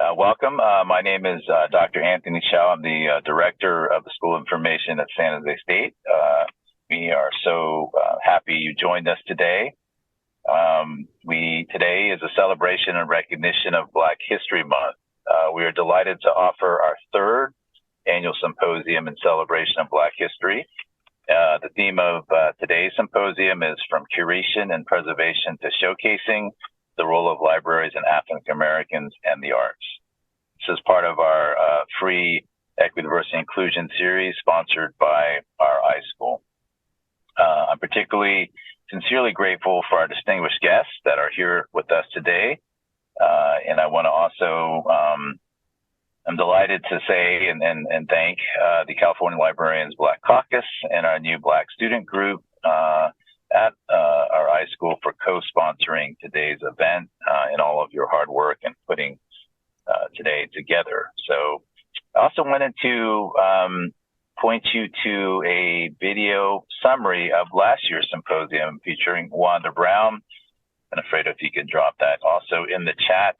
Welcome. My name is Dr. Anthony Chow. I'm the director of the School of Information at San Jose State. We are so happy you joined us today. Today is a celebration and recognition of Black History Month. We are delighted to offer our third annual symposium in celebration of Black history. The theme of today's symposium is From Curation and Preservation to Showcasing the Role of Libraries in African Americans and the Arts. This is part of our free Equity, Diversity, Inclusion series sponsored by our iSchool. I'm particularly sincerely grateful for our distinguished guests that are here with us today. And I want to also, I'm delighted to say and thank the California Librarians Black Caucus and our new Black student group at our iSchool for co-sponsoring today's event and all of your hard work in putting today together. So I also wanted to point you to a video summary of last year's symposium featuring Wanda Brown. I'm afraid if you could drop that also in the chat,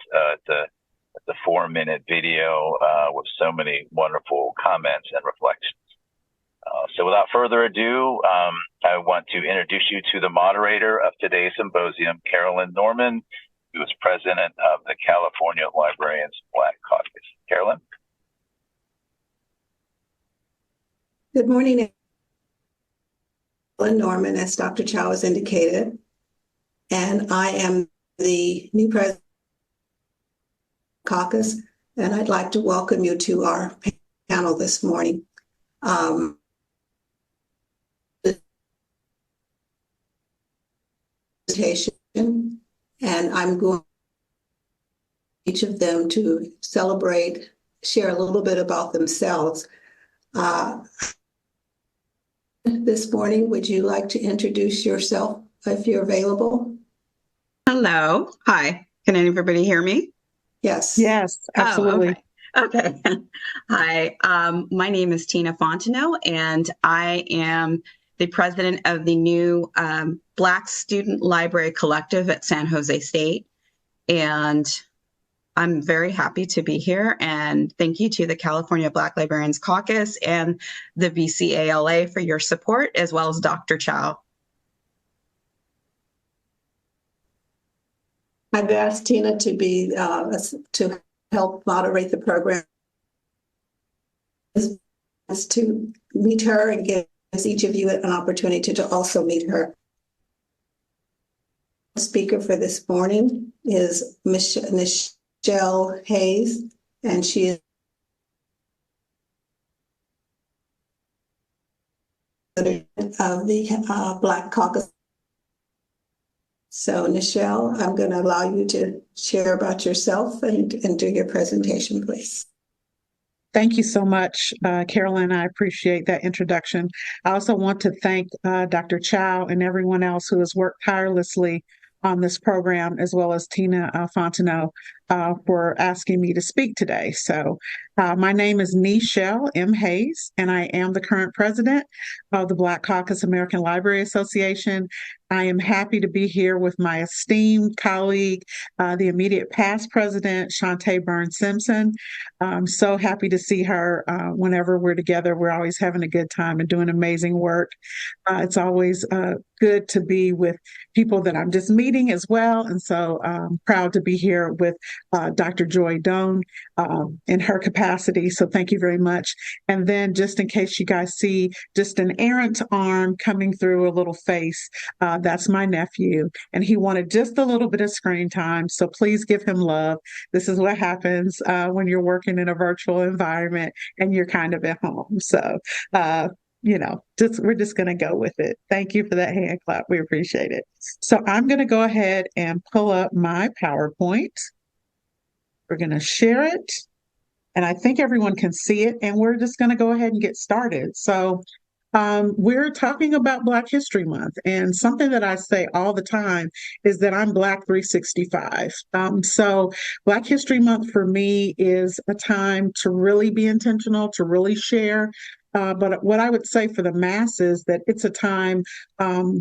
the 4-minute video with so many wonderful comments and reflections. So without further ado, I want to introduce you to the moderator of today's symposium, Carolyn Norman, who is president of the California Librarians Black Caucus. Carolyn? Good morning, Carolyn Norman, as Dr. Chow has indicated, and I am the new president of the caucus, and I'd like to welcome you to our panel this morning. And I'm going each of them to celebrate, share a little bit about themselves. This morning, would you like to introduce yourself if you're available? Hello. Hi. Can everybody hear me? Yes. Yes, absolutely. Oh, okay. Hi. My name is Tina Fontenot, and I am the president of the new Black Student Library Collective at San Jose State. And I'm very happy to be here. And thank you to the California Black Librarians Caucus and the BCALA for your support, as well as Dr. Chow. I've asked Tina to be to help moderate the program, is to meet her and gives each of you an opportunity to also meet her. The speaker for this morning is Nichelle Hayes, and she is of the Black Caucus. So, Nichelle, I'm going to allow you to share about yourself and do your presentation, please. Thank you so much, Carolyn. I appreciate that introduction. I also want to thank Dr. Chow and everyone else who has worked tirelessly on this program, as well as Tina Fontenot for asking me to speak today. So my name is Nichelle M. Hayes, and I am the current president of the Black Caucus American Library Association. I am happy to be here with my esteemed colleague, the immediate past president, Shantae Burns Simpson. I'm so happy to see her whenever we're together. We're always having a good time and doing amazing work. It's always good to be with people that I'm just meeting as well. And so I'm proud to be here with Dr. Joy Doan in her capacity. So thank you very much. And then just in case you guys see just an errant arm coming through a little face, that's my nephew. And he wanted just a little bit of screen time. So please give him love. This is what happens when you're working in a virtual environment and you're kind of at home. So we're just going to go with it. Thank you for that hand clap. We appreciate it. So I'm going to go ahead and pull up my PowerPoint. We're going to share it, and I think everyone can see it, and we're just going to go ahead and get started. So we're talking about Black History Month, and something that I say all the time is that I'm Black 365. So Black History Month for me is a time to really be intentional, to really share, But what I would say for the masses that it's a time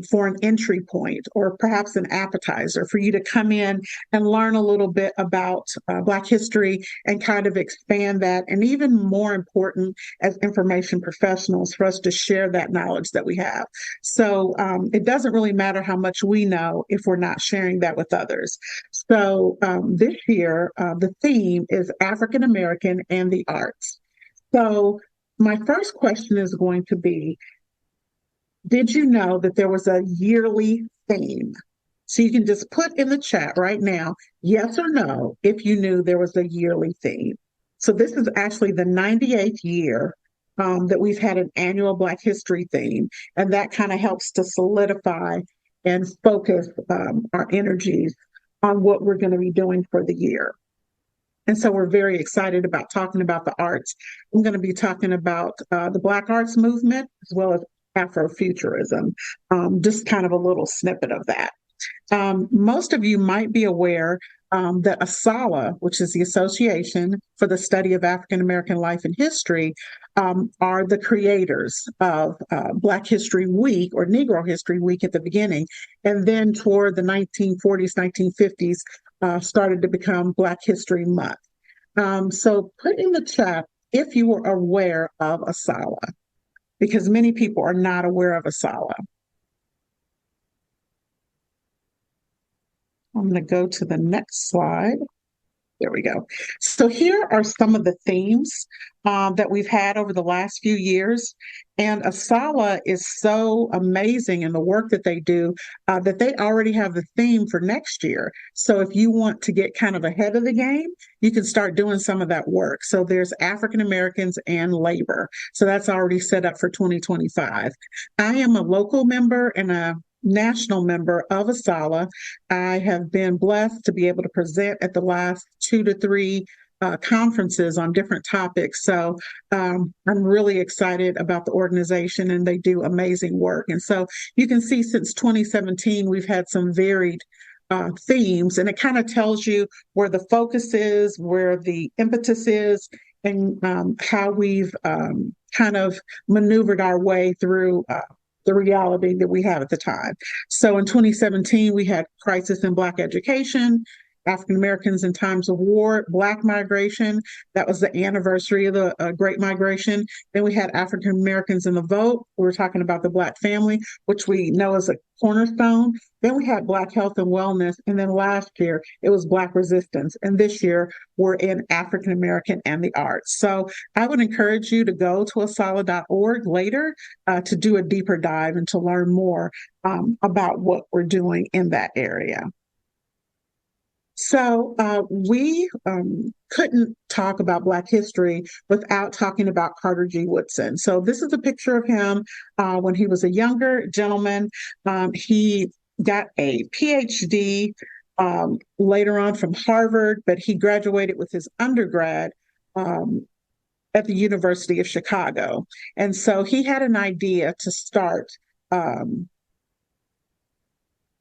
for an entry point or perhaps an appetizer for you to come in and learn a little bit about Black history and kind of expand that. And even more important, as information professionals, for us to share that knowledge that we have. So it doesn't really matter how much we know if we're not sharing that with others. So this year, the theme is African American and the arts. So my first question is going to be, did you know that there was a yearly theme? So you can just put in the chat right now, yes or no, if you knew there was a yearly theme. So this is actually the 98th year that we've had an annual Black History theme, and that kind of helps to solidify and focus our energies on what we're going to be doing for the year. And so we're very excited about talking about the arts. I'm going to be talking about the Black arts movement as well as Afrofuturism, just kind of a little snippet of that. Most of you might be aware that ASALH, which is the Association for the Study of African American Life and History, are the creators of Black History Week or Negro History Week at the beginning. And then toward the 1940s, 1950s, started to become Black History Month. So put in the chat if you were aware of ASALH, because many people are not aware of ASALH. I'm going to go to the next slide. There we go. So here are some of the themes that we've had over the last few years. And ASALH is so amazing in the work that they do that they already have the theme for next year. So if you want to get kind of ahead of the game, you can start doing some of that work. So there's African Americans and labor. So that's already set up for 2025. I am a local member and a national member of ASALH. I have been blessed to be able to present at the last 2 to 3 conferences on different topics. So I'm really excited about the organization, and they do amazing work. And so you can see since 2017, we've had some varied themes, and it kind of tells you where the focus is, where the impetus is, and how we've kind of maneuvered our way through the reality that we have at the time. So in 2017, we had Crisis in Black Education, African Americans in Times of War, Black Migration. That was the anniversary of the Great Migration. Then we had African Americans in the Vote. We were talking about the Black family, which we know is a cornerstone. Then we had Black Health and Wellness. And then last year, it was Black Resistance. And this year, we're in African American and the arts. So I would encourage you to go to asalh.org later to do a deeper dive and to learn more about what we're doing in that area. So we couldn't talk about Black history without talking about Carter G. Woodson. So this is a picture of him when he was a younger gentleman. He got a PhD later on from Harvard, but he graduated with his undergrad at the University of Chicago. And so he had an idea to start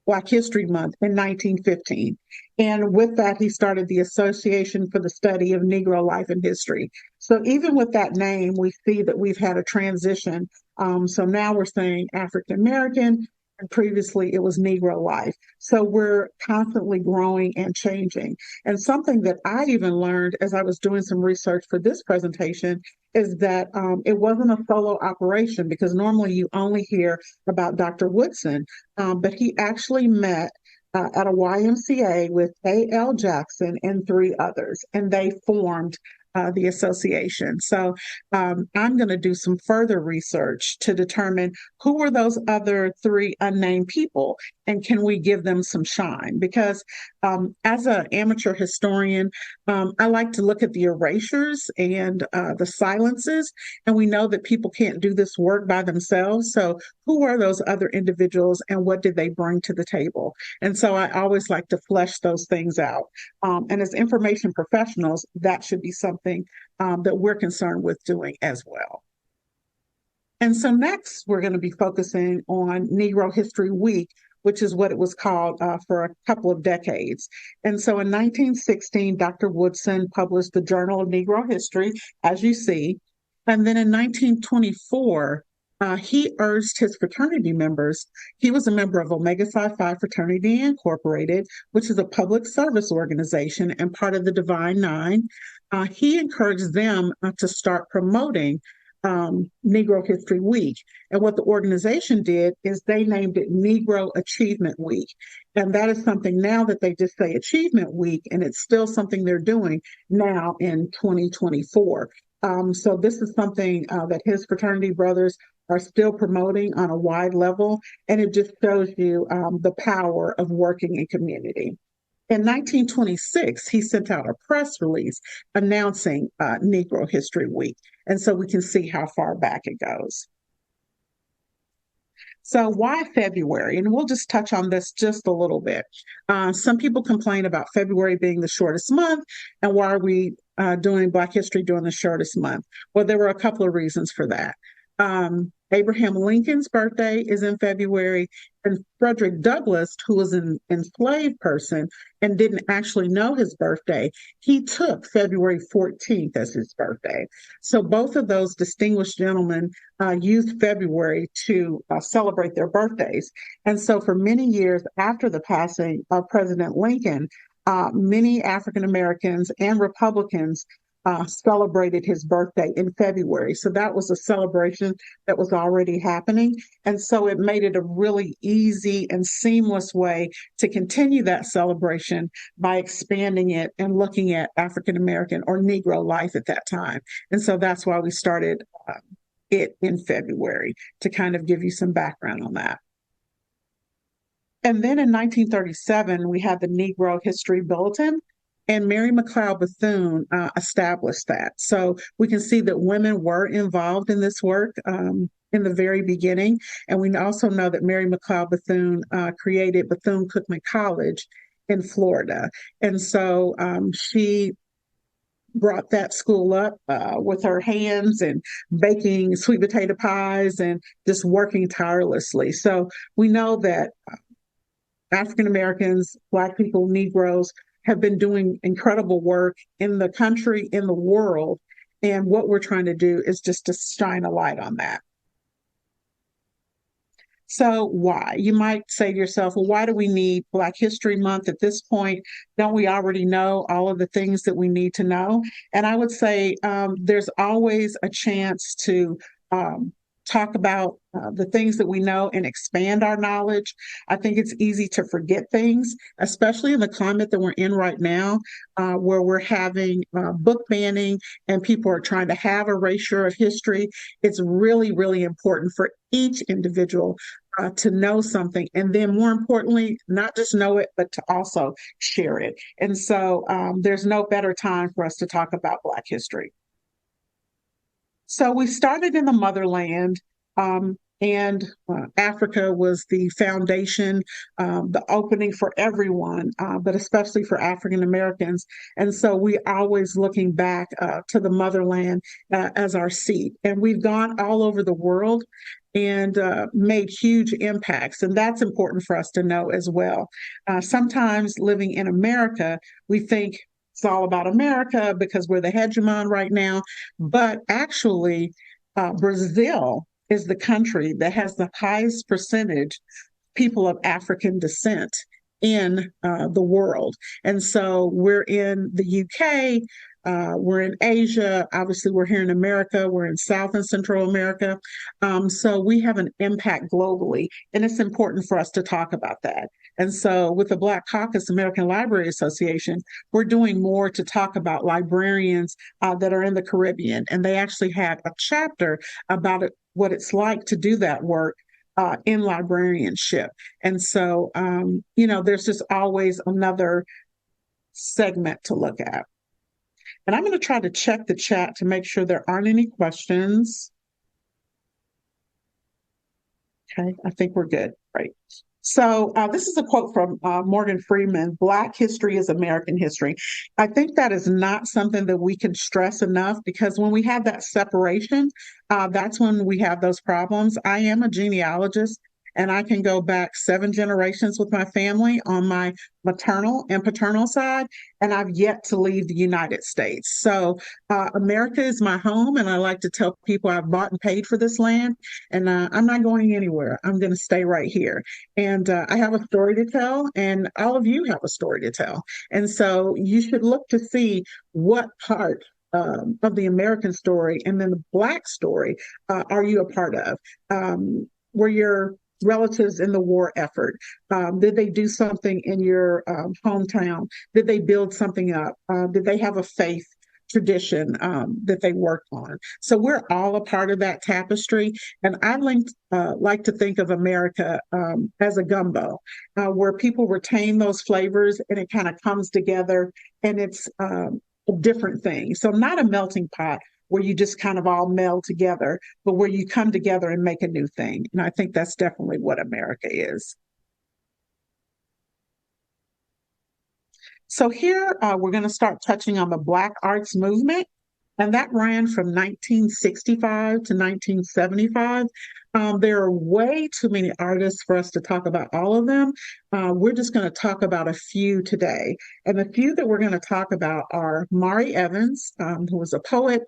Black History Month in 1915. And with that, he started the Association for the Study of Negro Life and History. So even with that name, we see that we've had a transition. So now we're saying African American, and previously it was Negro life. So we're constantly growing and changing. And something that I even learned as I was doing some research for this presentation is that it wasn't a solo operation, because normally you only hear about Dr. Woodson, but he actually met at a YMCA with A.L. Jackson and 3 others, and they formed the association. So I'm going to do some further research to determine who were those other 3 unnamed people, and can we give them some shine? Because as an amateur historian, I like to look at the erasures and the silences, and we know that people can't do this work by themselves. So who are those other individuals, and what did they bring to the table? And so I always like to flesh those things out. And as information professionals, that should be something that we're concerned with doing as well. And so next, we're going to be focusing on Negro History Week, which is what it was called for a couple of decades. And so in 1916, Dr. Woodson published the Journal of Negro History, as you see. And then in 1924, he urged his fraternity members. He was a member of Omega Psi Phi Fraternity Incorporated, which is a public service organization and part of the Divine Nine. He encouraged them to start promoting Negro History Week. And what the organization did is they named it Negro Achievement Week. And that is something now that they just say Achievement Week, and it's still something they're doing now in 2024. So this is something that his fraternity brothers are still promoting on a wide level, and it just shows you the power of working in community. In 1926, he sent out a press release announcing Negro History Week, and so we can see how far back it goes. So why February? And we'll just touch on this just a little bit. Some people complain about February being the shortest month, and why are we doing Black History during the shortest month? Well, there were a couple of reasons for that. Abraham Lincoln's birthday is in February, and Frederick Douglass, who was an enslaved person and didn't actually know his birthday, he took February 14th as his birthday. So both of those distinguished gentlemen used February to celebrate their birthdays. And so for many years after the passing of President Lincoln, many African Americans and Republicans celebrated his birthday in February. So that was a celebration that was already happening. And so it made it a really easy and seamless way to continue that celebration by expanding it and looking at African American or Negro life at that time. And so that's why we started it in February, to kind of give you some background on that. And then in 1937, we had the Negro History Bulletin, and Mary McLeod Bethune established that. So we can see that women were involved in this work in the very beginning. And we also know that Mary McLeod Bethune created Bethune-Cookman College in Florida. And so she brought that school up with her hands and baking sweet potato pies and just working tirelessly. So we know that African Americans, Black people, Negroes have been doing incredible work in the country, in the world. And what we're trying to do is just to shine a light on that. So why? You might say to yourself, well, why do we need Black History Month at this point? Don't we already know all of the things that we need to know? And I would say there's always a chance to talk about the things that we know and expand our knowledge. I think it's easy to forget things, especially in the climate that we're in right now, where we're having book banning and people are trying to have erasure of history. It's really, really important for each individual to know something. And then more importantly, not just know it, but to also share it. And so there's no better time for us to talk about Black history. So we started in the motherland, and Africa was the foundation, the opening for everyone, but especially for African Americans. And so we always looking back to the motherland as our seat. And we've gone all over the world and made huge impacts. And that's important for us to know as well. Sometimes living in America, we think it's all about America because we're the hegemon right now. But actually, Brazil is the country that has the highest percentage people of African descent in the world. And so we're in the UK, we're in Asia, obviously we're here in America, we're in South and Central America. So we have an impact globally, and it's important for us to talk about that. And so with the Black Caucus American Library Association, we're doing more to talk about librarians that are in the Caribbean. And they actually had a chapter about it, what it's like to do that work in librarianship. And so, there's just always another segment to look at. And I'm going to try to check the chat to make sure there aren't any questions. Okay, I think we're good. Right. So this is a quote from Morgan Freeman: Black history is American history. I think that is not something that we can stress enough, because when we have that separation, that's when we have those problems. I am a genealogist, and I can go back 7 generations with my family on my maternal and paternal side, and I've yet to leave the United States. So America is my home, and I like to tell people I've bought and paid for this land, and I'm not going anywhere. I'm going to stay right here. And I have a story to tell, and all of you have a story to tell. And so you should look to see what part of the American story and then the Black story are you a part of? Were your relatives in the war effort? Did they do something in your hometown? Did they build something up? Did they have a faith tradition that they worked on? So we're all a part of that tapestry. And I like to think of America as a gumbo, where people retain those flavors and it kind of comes together, and it's a different thing. So not a melting pot where you just kind of all meld together, but where you come together and make a new thing. And I think that's definitely what America is. So here we're going to start touching on the Black arts movement, and that ran from 1965 to 1975. There are way too many artists for us to talk about all of them. We're just going to talk about a few today. And the few that we're going to talk about are Mari Evans, who was a poet,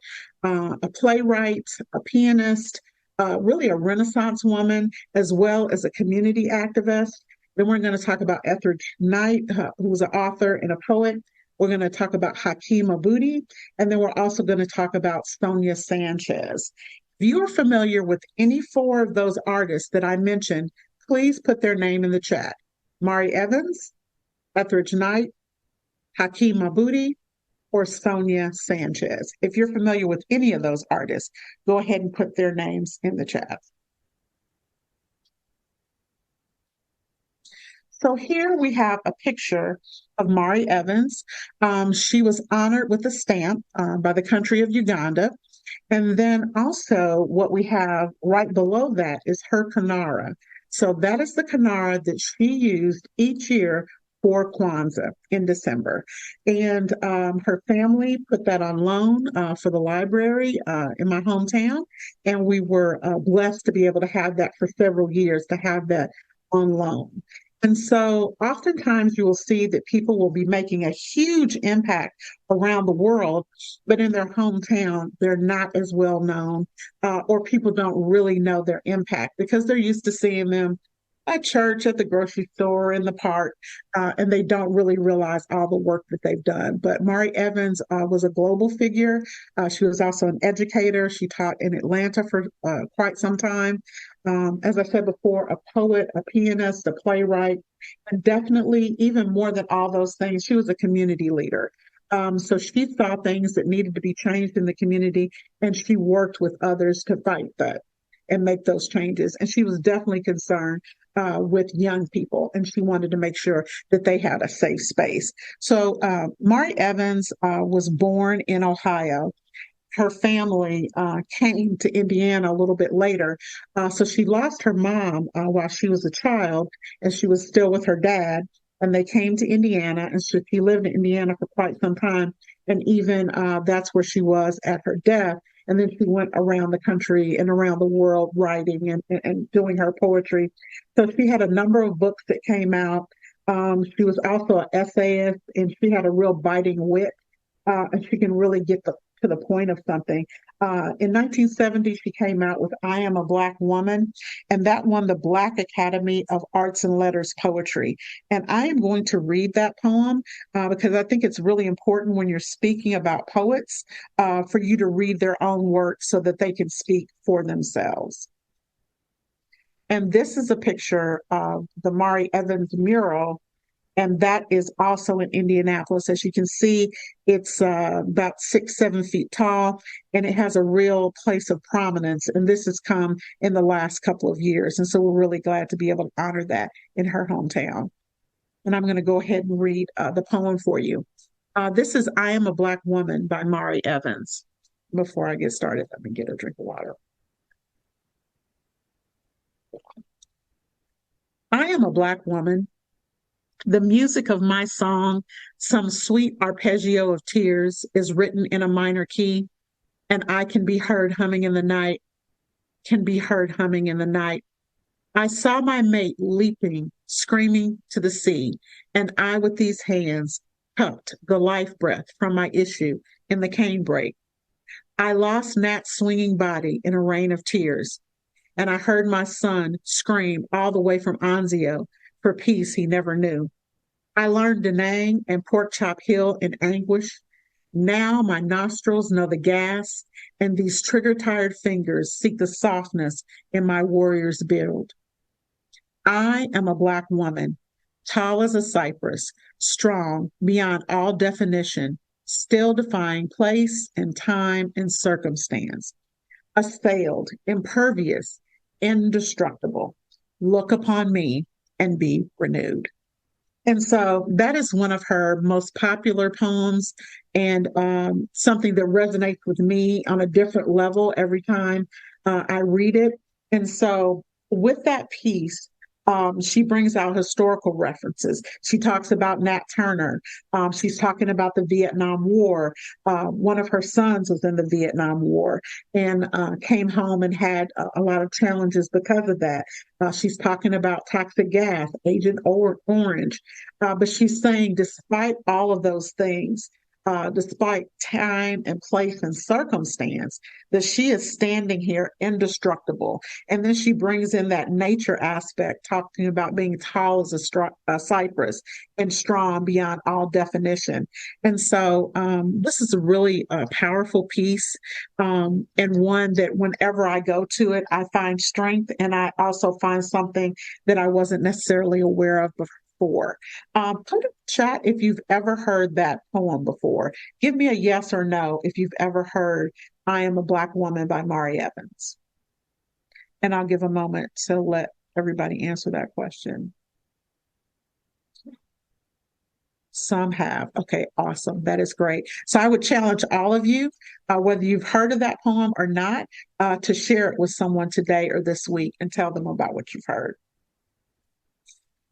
a playwright, a pianist, really a Renaissance woman, as well as a community activist. Then we're going to talk about Etheridge Knight, who was an author and a poet. We're going to talk about Haki Madhubuti, and then we're also going to talk about Sonia Sanchez. If you are familiar with any 4 of those artists that I mentioned, please put their name in the chat. Mari Evans, Etheridge Knight, Haki Madhubuti, or Sonia Sanchez. If you're familiar with any of those artists, go ahead and put their names in the chat. So here we have a picture of Mari Evans. She was honored with a stamp by the country of Uganda. And then also what we have right below that is her kinara. So that is the kinara that she used each year for Kwanzaa in December. And her family put that on loan for the library in my hometown. And we were blessed to be able to have that for several years, to have that on loan. And so oftentimes you will see that people will be making a huge impact around the world, but in their hometown, they're not as well known, or people don't really know their impact because they're used to seeing them at church, at the grocery store, in the park, and they don't really realize all the work that they've done. But Mari Evans was a global figure. She was also an educator. She taught in Atlanta for quite some time. As I said before, a poet, a pianist, a playwright, and definitely, even more than all those things, she was a community leader. So she saw things that needed to be changed in the community, and she worked with others to fight that and make those changes. And she was definitely concerned with young people, and she wanted to make sure that they had a safe space. So Mari Evans was born in Ohio. Her family came to Indiana a little bit later. So she lost her mom while she was a child, and she was still with her dad. And they came to Indiana, and so she lived in Indiana for quite some time. And even that's where she was at her death. And then she went around the country and around the world writing and doing her poetry. So she had a number of books that came out. She was also an essayist, and she had a real biting wit. And she can really get to the point of something. In 1970, she came out with I Am a Black Woman, and that won the Black Academy of Arts and Letters Poetry. And I am going to read that poem because I think it's really important when you're speaking about poets for you to read their own work so that they can speak for themselves. And this is a picture of the Mari Evans mural, and that is also in Indianapolis. As you can see, it's about 6-7 feet tall, and it has a real place of prominence. And this has come in the last couple of years. And so we're really glad to be able to honor that in her hometown. And I'm going to go ahead and read the poem for you. This is I Am a Black Woman by Mari Evans. Before I get started, let me get a drink of water. I am a Black woman. The music of my song, some sweet arpeggio of tears, is written in a minor key, and I can be heard humming in the night, can be heard humming in the night. I saw my mate leaping, screaming to the sea, and I with these hands cupped the life breath from my issue in the cane brake. I lost Nat's swinging body in a rain of tears, and I heard my son scream all the way from Anzio for peace he never knew. I learned Da Nang and Pork Chop Hill in anguish. Now my nostrils know the gas, and these trigger-tired fingers seek the softness in my warrior's build. I am a Black woman, tall as a cypress, strong beyond all definition, still defying place and time and circumstance, assailed, impervious, indestructible. Look upon me and be renewed. And so that is one of her most popular poems, and something that resonates with me on a different level every time I read it. And so with that piece, she brings out historical references. She talks about Nat Turner. She's talking about the Vietnam War. One of her sons was in the Vietnam War and came home and had a lot of challenges because of that. She's talking about toxic gas, Agent Orange. But she's saying, despite all of those things, despite time and place and circumstance, that she is standing here indestructible. And then she brings in that nature aspect, talking about being tall as a cypress and strong beyond all definition. And so this is a really powerful piece, and one that whenever I go to it, I find strength, and I also find something that I wasn't necessarily aware of before. Put in the chat if you've ever heard that poem before. Give me a yes or no if you've ever heard I Am a Black Woman by Mari Evans. And I'll give a moment to let everybody answer that question. Some have. Okay, awesome. That is great. So I would challenge all of you, whether you've heard of that poem or not, to share it with someone today or this week and tell them about what you've heard.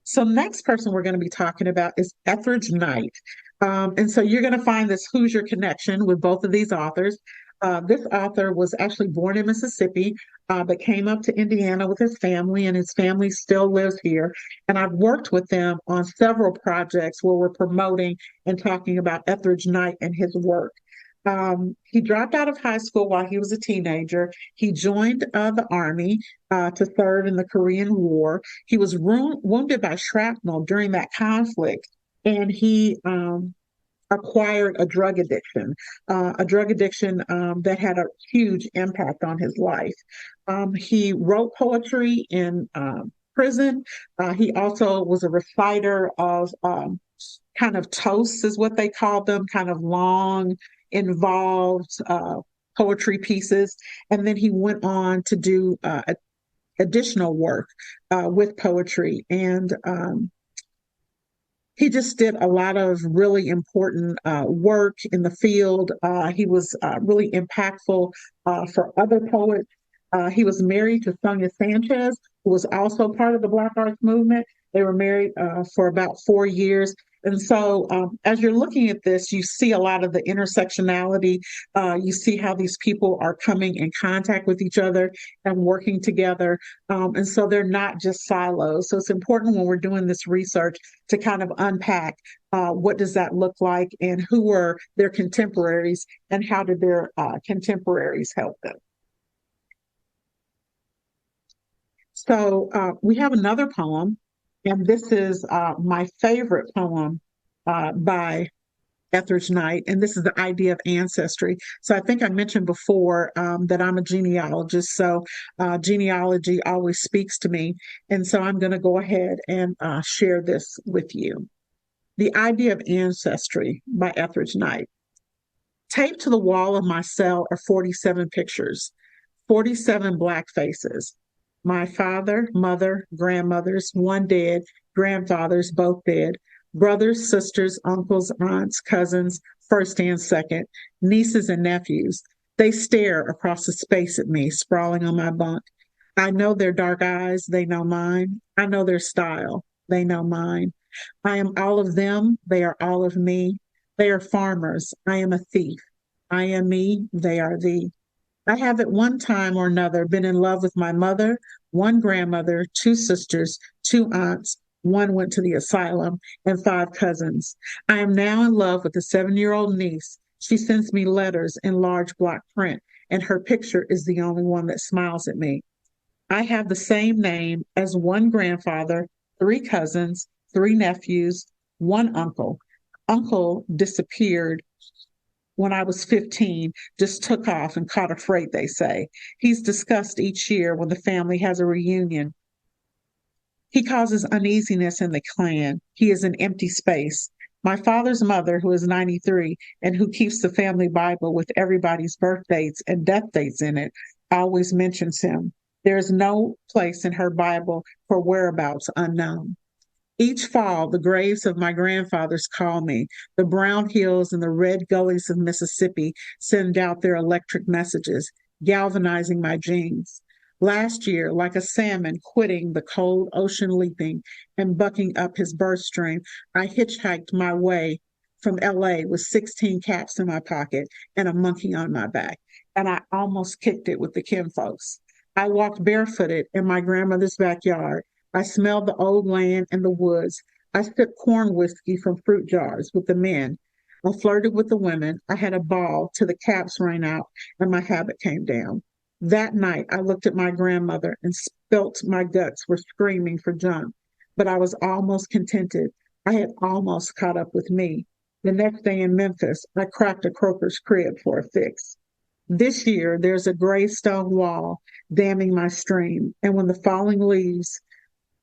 So next person we're going to be talking about is Etheridge Knight. And so you're going to find this Hoosier connection with both of these authors. This author was actually born in Mississippi, but came up to Indiana with his family, and his family still lives here. And I've worked with them on several projects where we're promoting and talking about Etheridge Knight and his work. He dropped out of high school while he was a teenager. He joined the Army to serve in the Korean War. He was wounded by shrapnel during that conflict, and he acquired a drug addiction that had a huge impact on his life. He wrote poetry in prison. He also was a reciter of kind of toasts, is what they called them, kind of long, involved poetry pieces. And then he went on to do additional work with poetry. And he just did a lot of really important work in the field. He was really impactful for other poets. He was married to Sonia Sanchez, who was also part of the Black Arts Movement. They were married for about 4 years. And so as you're looking at this, you see a lot of the intersectionality. You see how these people are coming in contact with each other and working together. And so they're not just silos. So it's important when we're doing this research to kind of unpack what does that look like, and who were their contemporaries, and how did their contemporaries help them. So we have another poem, and this is my favorite poem by Etheridge Knight, and this is the idea of ancestry. So I think I mentioned before that I'm a genealogist, so genealogy always speaks to me, and so I'm going to go ahead and share this with you. The Idea of Ancestry by Etheridge Knight. Taped to the wall of my cell are 47 pictures, 47 Black faces. My father, mother, grandmothers, one dead, grandfathers, both dead, brothers, sisters, uncles, aunts, cousins, first and second, nieces and nephews. They stare across the space at me, sprawling on my bunk. I know their dark eyes, they know mine. I know their style, they know mine. I am all of them, they are all of me. They are farmers, I am a thief. I am me, they are thee. I have at one time or another been in love with my mother, one grandmother, two sisters, two aunts, one went to the asylum, and five cousins. I am now in love with a 7-year-old niece. She sends me letters in large block print, and her picture is the only one that smiles at me. I have the same name as one grandfather, three cousins, three nephews, one uncle. Uncle disappeared when I was 15, just took off and caught a freight, they say. He's discussed each year when the family has a reunion. He causes uneasiness in the clan. He is an empty space. My father's mother, who is 93 and who keeps the family Bible with everybody's birth dates and death dates in it, always mentions him. There is no place in her Bible for whereabouts unknown. Each fall, the graves of my grandfathers call me. The brown hills and the red gullies of Mississippi send out their electric messages, galvanizing my genes. Last year, like a salmon quitting the cold ocean leaping and bucking up his birth stream, I hitchhiked my way from LA with 16 caps in my pocket and a monkey on my back. And I almost kicked it with the kinfolks. I walked barefooted in my grandmother's backyard. I smelled the old land and the woods. I sipped corn whiskey from fruit jars with the men. I flirted with the women. I had a ball till the caps ran out and my habit came down. That night, I looked at my grandmother and felt my guts were screaming for junk, but I was almost contented. I had almost caught up with me. The next day in Memphis, I cracked a croaker's crib for a fix. This year, there's a gray stone wall damming my stream, and when the falling leaves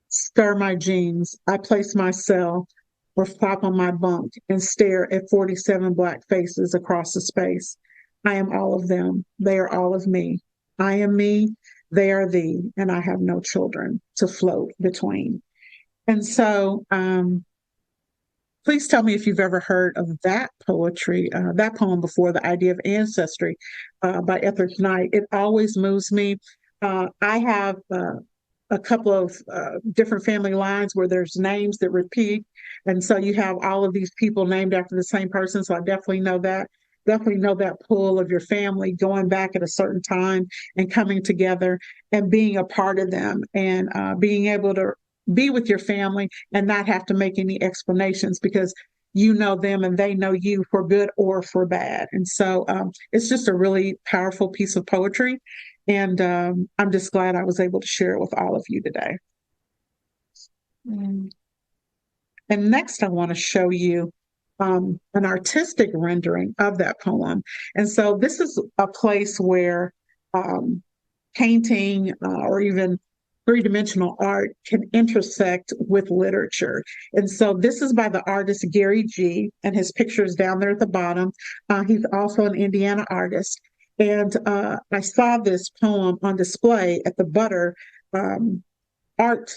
stir my jeans, I place my cell or flop on my bunk and stare at 47 black faces across the space. I am all of them. They are all of me. I am me, they are thee, and I have no children to float between. And so, please tell me if you've ever heard of that poetry, that poem before, The Idea of Ancestry by Etheridge Knight. It always moves me. I have a couple of different family lines where there's names that repeat. And so you have all of these people named after the same person. So I definitely know that. Definitely know that pull of your family going back at a certain time and coming together and being a part of them and being able to be with your family and not have to make any explanations because you know them and they know you for good or for bad. And so it's just a really powerful piece of poetry. And I'm just glad I was able to share it with all of you today. And next, I want to show you an artistic rendering of that poem. And so this is a place where painting or even three-dimensional art can intersect with literature. And so this is by the artist Gary G, and his picture is down there at the bottom. He's also an Indiana artist. And I saw this poem on display at the Butter art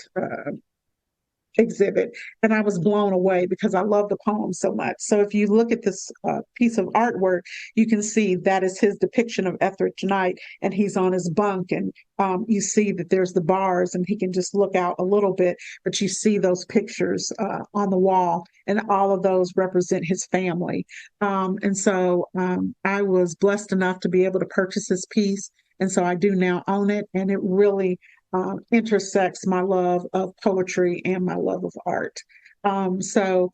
exhibit, and I was blown away because I love the poem so much. So if you look at this piece of artwork, you can see that is his depiction of Etheridge Knight, and he's on his bunk, and you see that there's the bars, and he can just look out a little bit, but you see those pictures on the wall, and all of those represent his family. And so I was blessed enough to be able to purchase this piece, and so I do now own it, and it really intersects my love of poetry and my love of art. So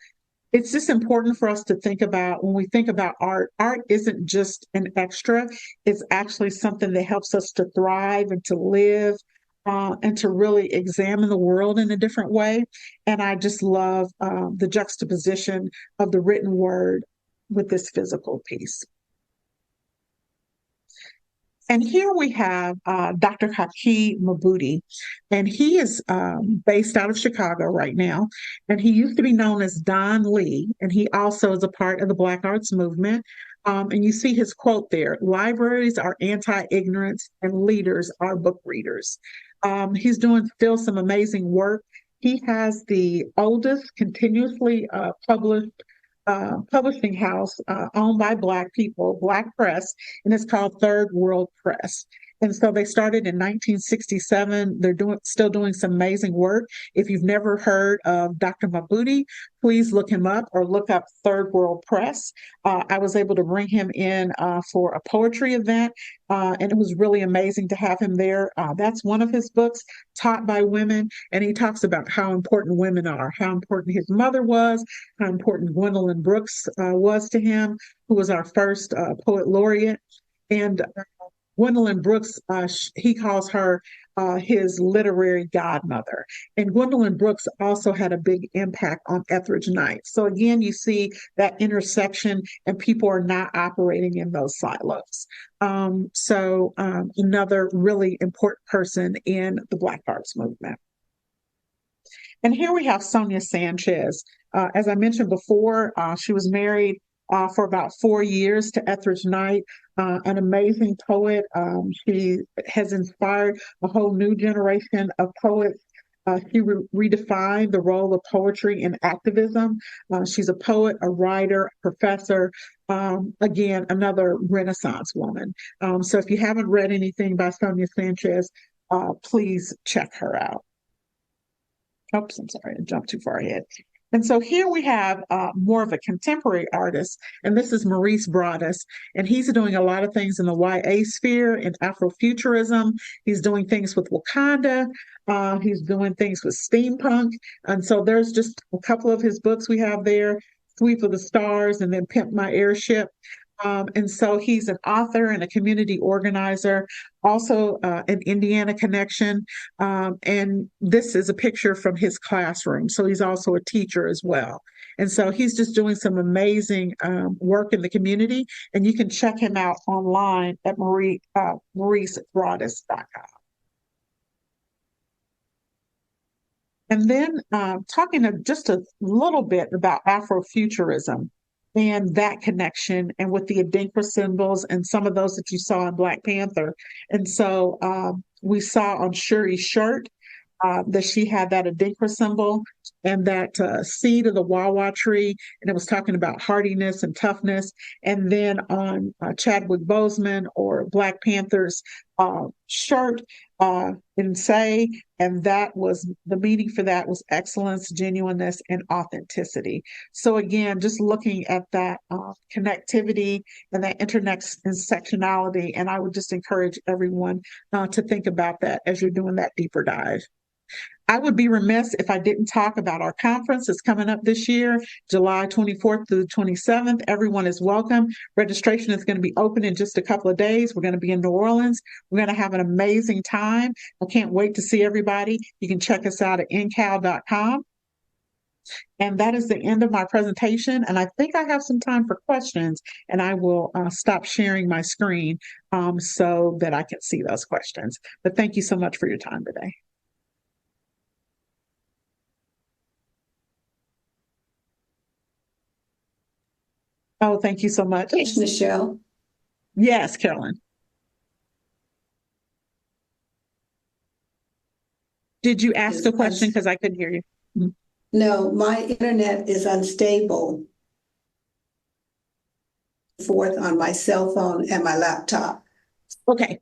it's just important for us to think about when we think about art, art isn't just an extra, it's actually something that helps us to thrive and to live and to really examine the world in a different way. And I just love the juxtaposition of the written word with this physical piece. And here we have Dr. Haki Mabuti, and he is based out of Chicago right now. And he used to be known as Don Lee, and he also is a part of the Black Arts Movement. And you see his quote there, "Libraries are anti-ignorance and leaders are book readers." He's doing still some amazing work. He has the oldest continuously published publishing house owned by Black people, Black Press, and it's called Third World Press. And so they started in 1967. They're still doing some amazing work. If you've never heard of Dr. Mabudi, please look him up or look up Third World Press. I was able to bring him in for a poetry event, and it was really amazing to have him there. That's one of his books, Taught by Women, and he talks about how important women are, how important his mother was, how important Gwendolyn Brooks was to him, who was our first poet laureate. And Gwendolyn Brooks, he calls her his literary godmother. And Gwendolyn Brooks also had a big impact on Etheridge Knight. So again, you see that intersection, and people are not operating in those silos. Another really important person in the Black Arts Movement. And here we have Sonia Sanchez. As I mentioned before, she was married for about 4 years to Etheridge Knight, an amazing poet. She has inspired a whole new generation of poets. She redefined the role of poetry in activism. She's a poet, a writer, a professor. Again, another Renaissance woman. So if you haven't read anything by Sonia Sanchez, please check her out. Oops, I'm sorry, I jumped too far ahead. And so here we have more of a contemporary artist, and this is Maurice Broaddus, and he's doing a lot of things in the YA sphere, in Afrofuturism. He's doing things with Wakanda. He's doing things with steampunk. And so there's just a couple of his books we have there, Sweep of the Stars and then Pimp My Airship. And so he's an author and a community organizer, also an Indiana connection. And this is a picture from his classroom. So he's also a teacher as well. And so he's just doing some amazing work in the community. And you can check him out online at mauricebroaddus.com. And then talking just a little bit about Afrofuturism and that connection, and with the Adinkra symbols and some of those that you saw in Black Panther. And so we saw on Shuri's shirt that she had that Adinkra symbol and that seed of the Wawa tree, and it was talking about hardiness and toughness. And then on Chadwick Boseman or Black Panther's shirt in Say, and that was the meaning for that was excellence, genuineness, and authenticity. So again, just looking at that connectivity and that intersectionality, and I would just encourage everyone to think about that as you're doing that deeper dive. I would be remiss if I didn't talk about our conference that's coming up this year, July 24th through the 27th. Everyone is welcome. Registration is going to be open in just a couple of days. We're going to be in New Orleans. We're going to have an amazing time. I can't wait to see everybody. You can check us out at ncal.com. And that is the end of my presentation. And I think I have some time for questions, and I will stop sharing my screen so that I can see those questions. But thank you so much for your time today. Oh, thank you so much. Thanks, Michelle. Yes, Carolyn. Did you ask a question? Because I couldn't hear you. No, my internet is unstable. Forth on my cell phone and my laptop. Okay,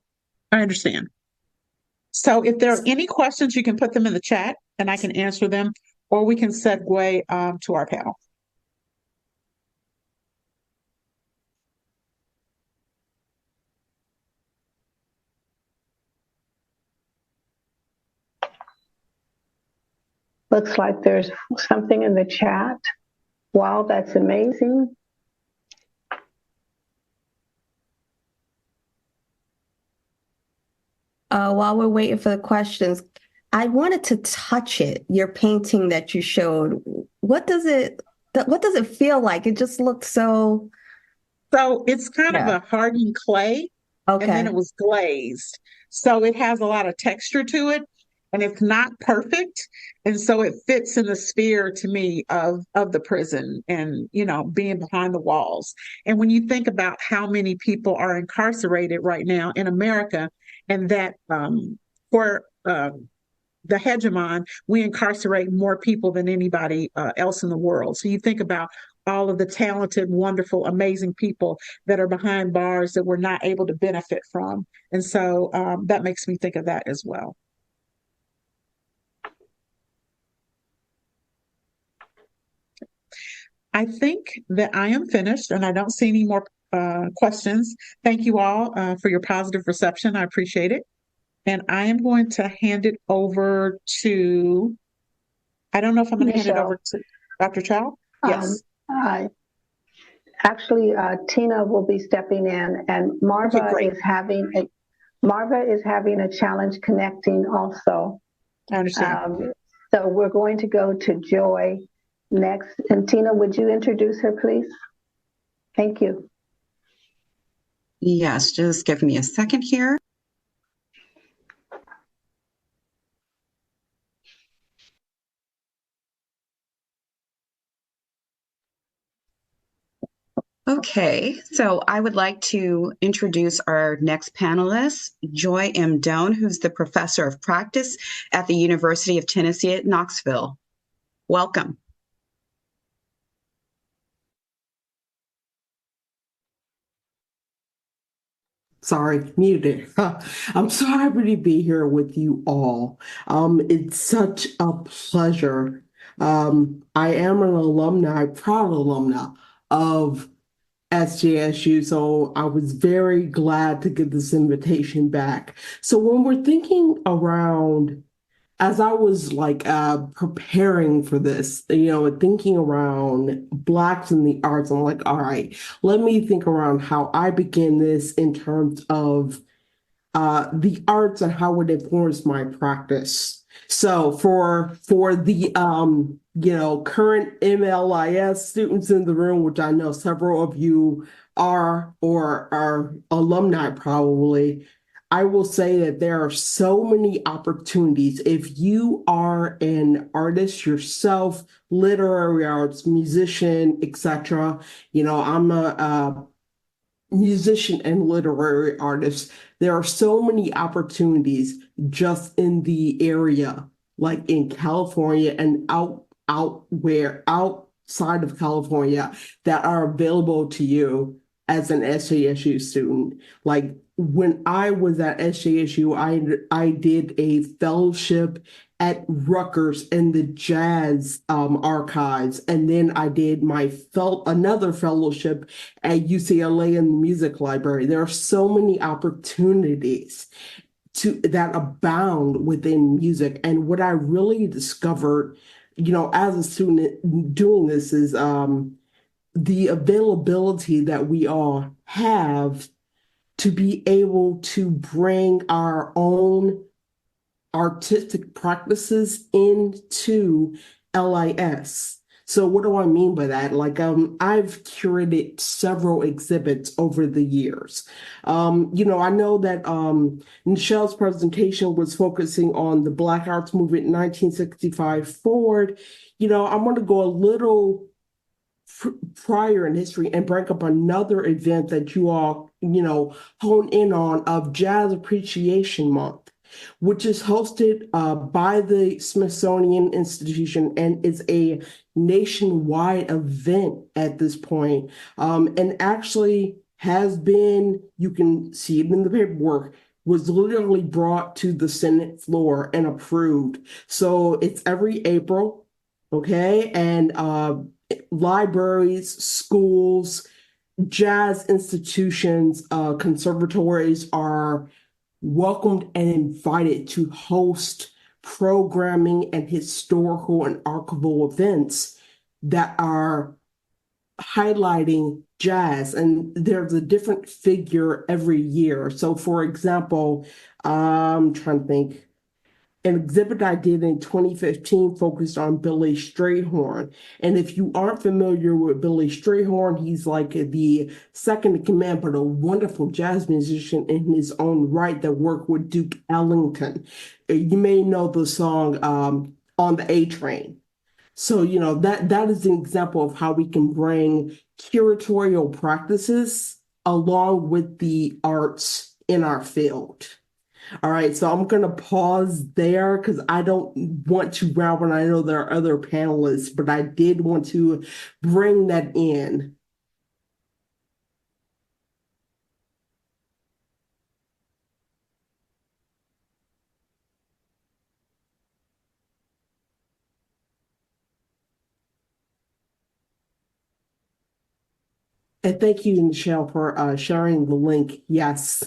I understand. So if there are any questions, you can put them in the chat and I can answer them, or we can segue to our panel. Looks like there's something in the chat. Wow, that's amazing. While we're waiting for the questions, I wanted to touch it, your painting that you showed. What does it feel like? It just looked so. So it's kind of a hardened clay, okay, and then it was glazed. So it has a lot of texture to it, and it's not perfect. And so it fits in the sphere to me of the prison and, you know, being behind the walls. And when you think about how many people are incarcerated right now in America, and that for the hegemon, we incarcerate more people than anybody else in the world. So you think about all of the talented, wonderful, amazing people that are behind bars that we're not able to benefit from. And so that makes me think of that as well. I think that I am finished and I don't see any more questions. Thank you all for your positive reception. I appreciate it. And I am going to hand it over to, I don't know if I'm going to hand it over to Dr. Chow. Yes. Actually, Tina will be stepping in, and Marva is having a challenge connecting also. I understand. So we're going to go to Joy next. And Tina, would you introduce her, please? Thank you. Yes, just give me a second here. Okay, so I would like to introduce our next panelist, Joy M. Doan, who's the professor of practice at the University of Tennessee at Knoxville. Welcome. Sorry, muted. I'm so happy to be here with you all. It's such a pleasure. I am an alumni, proud alumna of SJSU, so I was very glad to get this invitation back. So when we're thinking around, as I was like preparing for this, thinking around Blacks in the arts, I'm like, all right, let me think around how I begin this in terms of the arts and how it informs my practice. So for the current MLIS students in the room, which I know several of you are or are alumni probably, I will say that there are so many opportunities. If you are an artist yourself, literary arts, musician, etc., I'm a musician and literary artist. There are so many opportunities just in the area, like in California and outside of California, that are available to you as an SJSU student. Like when I was at SJSU, I did a fellowship at Rutgers in the jazz archives, and then I did another fellowship at UCLA in the music library. There are so many opportunities that abound within music, and what I really discovered, as a student doing this is the availability that we all have to be able to bring our own artistic practices into LIS. So what do I mean by that? Like, I've curated several exhibits over the years. I know that Michelle's presentation was focusing on the Black Arts Movement 1965 forward. I'm going to go a little prior in history and bring up another event that you all, hone in on of Jazz Appreciation Month, which is hosted by the Smithsonian Institution and is a nationwide event at this point, and actually has been, you can see it in the paperwork, was literally brought to the Senate floor and approved. So it's every April, okay? And libraries, schools, jazz institutions, conservatories are welcomed and invited to host programming and historical and archival events that are highlighting jazz. And there's a different figure every year. So for example, I'm trying to think, an exhibit I did in 2015 focused on Billy Strayhorn. And if you aren't familiar with Billy Strayhorn, he's like the second in command, but a wonderful jazz musician in his own right that worked with Duke Ellington. You may know the song On the A Train. So, that is an example of how we can bring curatorial practices along with the arts in our field. All right, so I'm going to pause there because I don't want to round when I know there are other panelists, but I did want to bring that in. And thank you, Michelle, for sharing the link. Yes.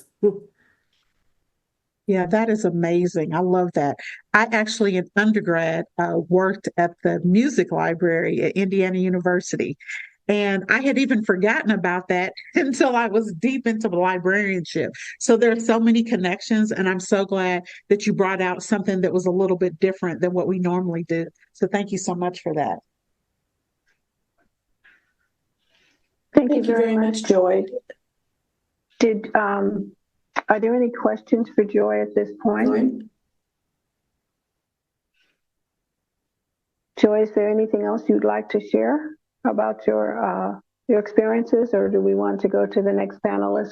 Yeah, that is amazing. I love that. I actually, in undergrad, worked at the music library at Indiana University. And I had even forgotten about that until I was deep into the librarianship. So there are so many connections, and I'm so glad that you brought out something that was a little bit different than what we normally do. So thank you so much for that. Thank you very much, Joy. Are there any questions for Joy at this point? Joy, is there anything else you'd like to share about your experiences, or do we want to go to the next panelist?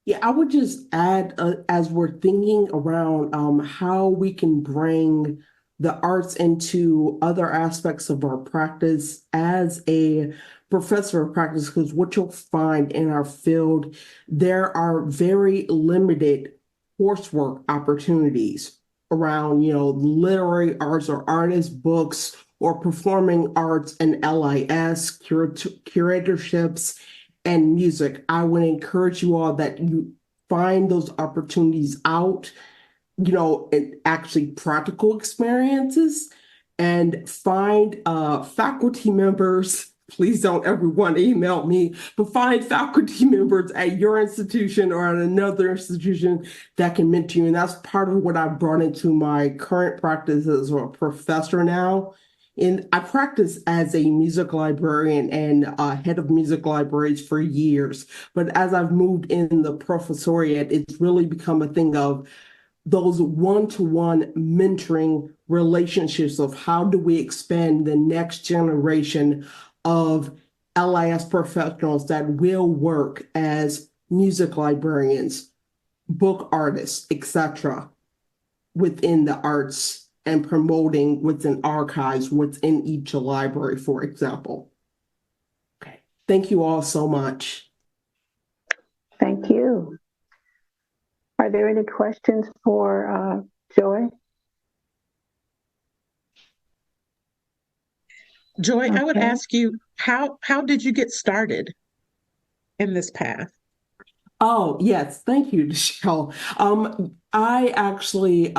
Yeah, I would just add, as we're thinking around how we can bring the arts into other aspects of our practice as a professor of practice, because what you'll find in our field, there are very limited coursework opportunities around, literary arts or artist books or performing arts and LIS, curatorships, and music. I would encourage you all that you find those opportunities out, and actually practical experiences, and find faculty members. Please don't everyone email me, but find faculty members at your institution or at another institution that can mentor you. And that's part of what I've brought into my current practice as a professor now. And I practiced as a music librarian and head of music libraries for years. But as I've moved in the professoriate, it's really become a thing of those one-to-one mentoring relationships of how do we expand the next generation of LIS professionals that will work as music librarians, book artists, etc., within the arts and promoting within archives within each library, for example. Okay, thank you all so much. Thank you. Are there any questions for Joy? Joy, okay. I would ask you, how did you get started in this path? Oh, yes. Thank you, Michelle. I actually,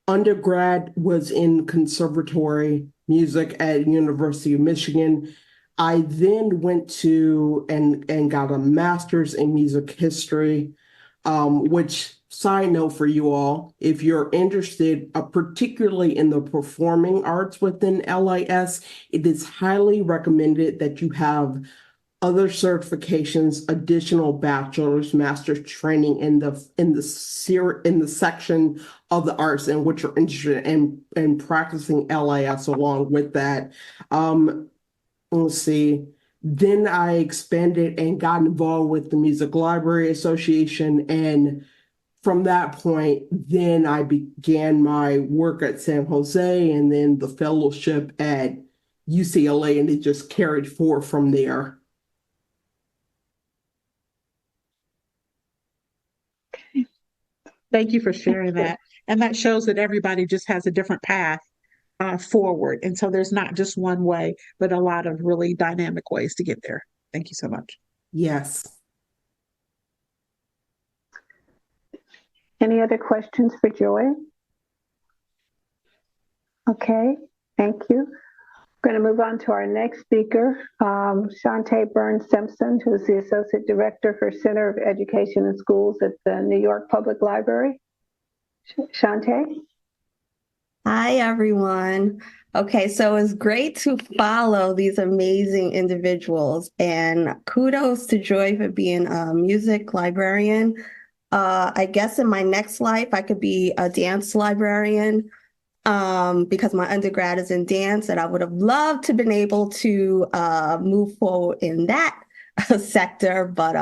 undergrad was in conservatory music at University of Michigan. I then went to and got a master's in music history, which, side note for you all, if you're interested, particularly in the performing arts within LIS, it is highly recommended that you have other certifications, additional bachelor's, master's training in the section of the arts in which you're interested in practicing LIS along with that. Let's see. Then I expanded and got involved with the Music Library Association, and from that point, then I began my work at San Jose and then the fellowship at UCLA, and it just carried forward from there. Thank you for sharing that. And that shows that everybody just has a different path forward. And so there's not just one way, but a lot of really dynamic ways to get there. Thank you so much. Yes. Any other questions for Joy? Okay, thank you. We're going to move on to our next speaker, Shante Burns-Simpson, who is the Associate Director for Center of Education and Schools at the New York Public Library. Shante? Hi, everyone. Okay, so it's great to follow these amazing individuals, and kudos to Joy for being a music librarian. I guess in my next life, I could be a dance librarian. Because my undergrad is in dance, and I would have loved to been able to move forward in that sector, but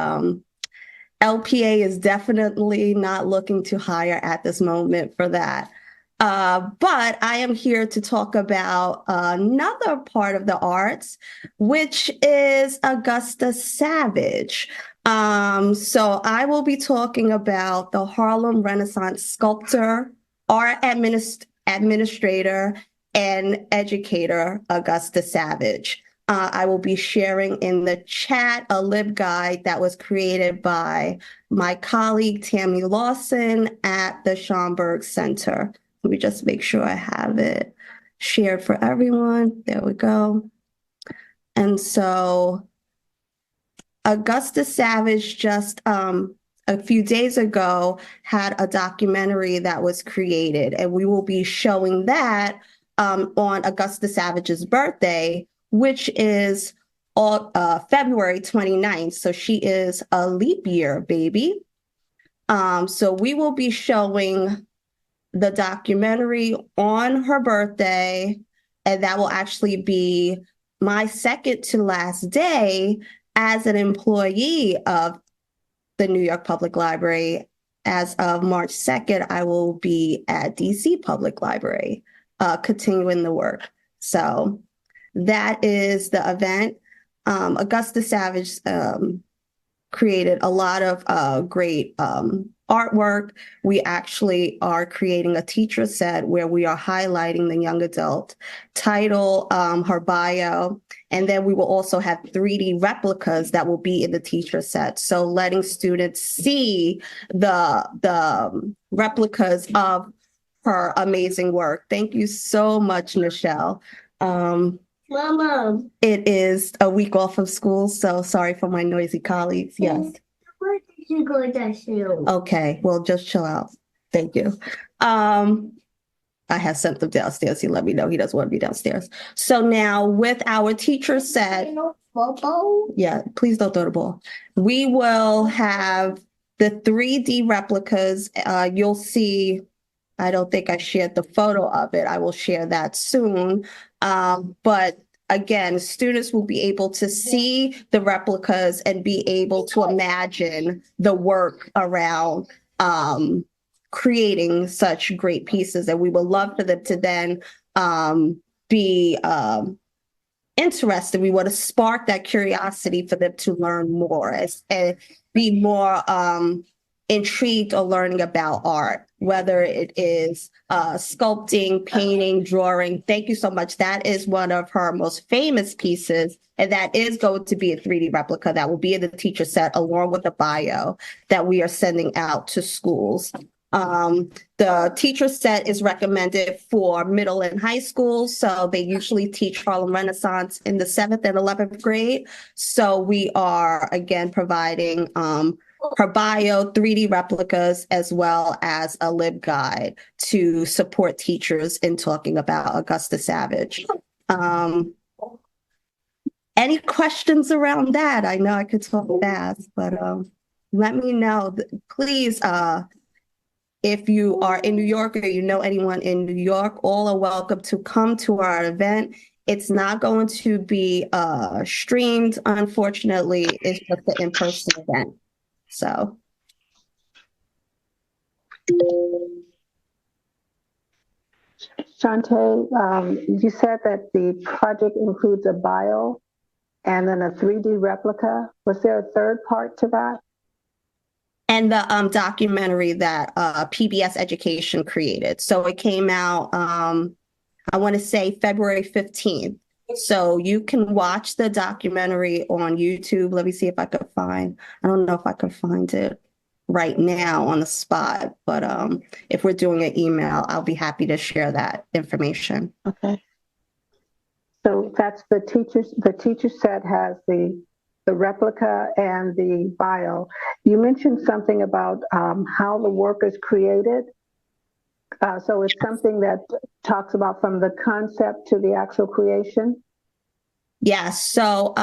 LPA is definitely not looking to hire at this moment for that. But I am here to talk about another part of the arts, which is Augusta Savage. So I will be talking about the Harlem Renaissance sculptor, art administrator, and educator, Augusta Savage. I will be sharing in the chat a LibGuide that was created by my colleague Tammy Lawson at the Schomburg Center. Let me just make sure I have it shared for everyone. There we go. And so Augusta Savage just a few days ago had a documentary that was created, and we will be showing that on Augusta Savage's birthday, which is February 29th. So she is a leap year baby. So we will be showing the documentary on her birthday, and that will actually be my second to last day as an employee of the New York Public Library. As of March 2nd, I will be at DC Public Library, continuing the work. So that is the event. Augusta Savage created a lot of great artwork. We actually are creating a teacher set where we are highlighting the young adult title, her bio, and then we will also have 3D replicas that will be in the teacher set. So letting students see the replicas of her amazing work. Thank you so much, Michelle. Mama. It is a week off of school, so sorry for my noisy colleagues. Yes. Where did you go to school? Okay, well, just chill out. Thank you. I have sent him downstairs. He let me know he doesn't want to be downstairs. So now with our teacher set, yeah, please don't throw the ball. We will have the 3D replicas. You'll see, I don't think I shared the photo of it. I will share that soon. But again, students will be able to see the replicas and be able to imagine the work around creating such great pieces. And we would love for them to then be interested. We want to spark that curiosity for them to learn more and be more intrigued or learning about art, whether it is sculpting, painting, drawing. Thank you so much. That is one of her most famous pieces, and that is going to be a 3D replica that will be in the teacher set along with the bio that we are sending out to schools. The teacher set is recommended for middle and high school. So they usually teach Harlem Renaissance in the 7th and 11th grade. So we are, again, providing her bio, 3D replicas, as well as a LibGuide to support teachers in talking about Augusta Savage. Any questions around that? I know I could talk fast, but let me know. Please, if you are in New York or you know anyone in New York, all are welcome to come to our event. It's not going to be streamed, unfortunately. It's just an in-person event. So. Shante, you said that the project includes a bio and then a 3D replica. Was there a third part to that? And the documentary that PBS Education created. So it came out, I want to say February 15th. So you can watch the documentary on YouTube. Let me see if I could find, I don't know if I could find it right now on the spot, but if we're doing an email, I'll be happy to share that information. Okay. So that's the teacher set has the replica and the bio. You mentioned something about how the work is created. So it's something that talks about from the concept to the actual creation. Yes. So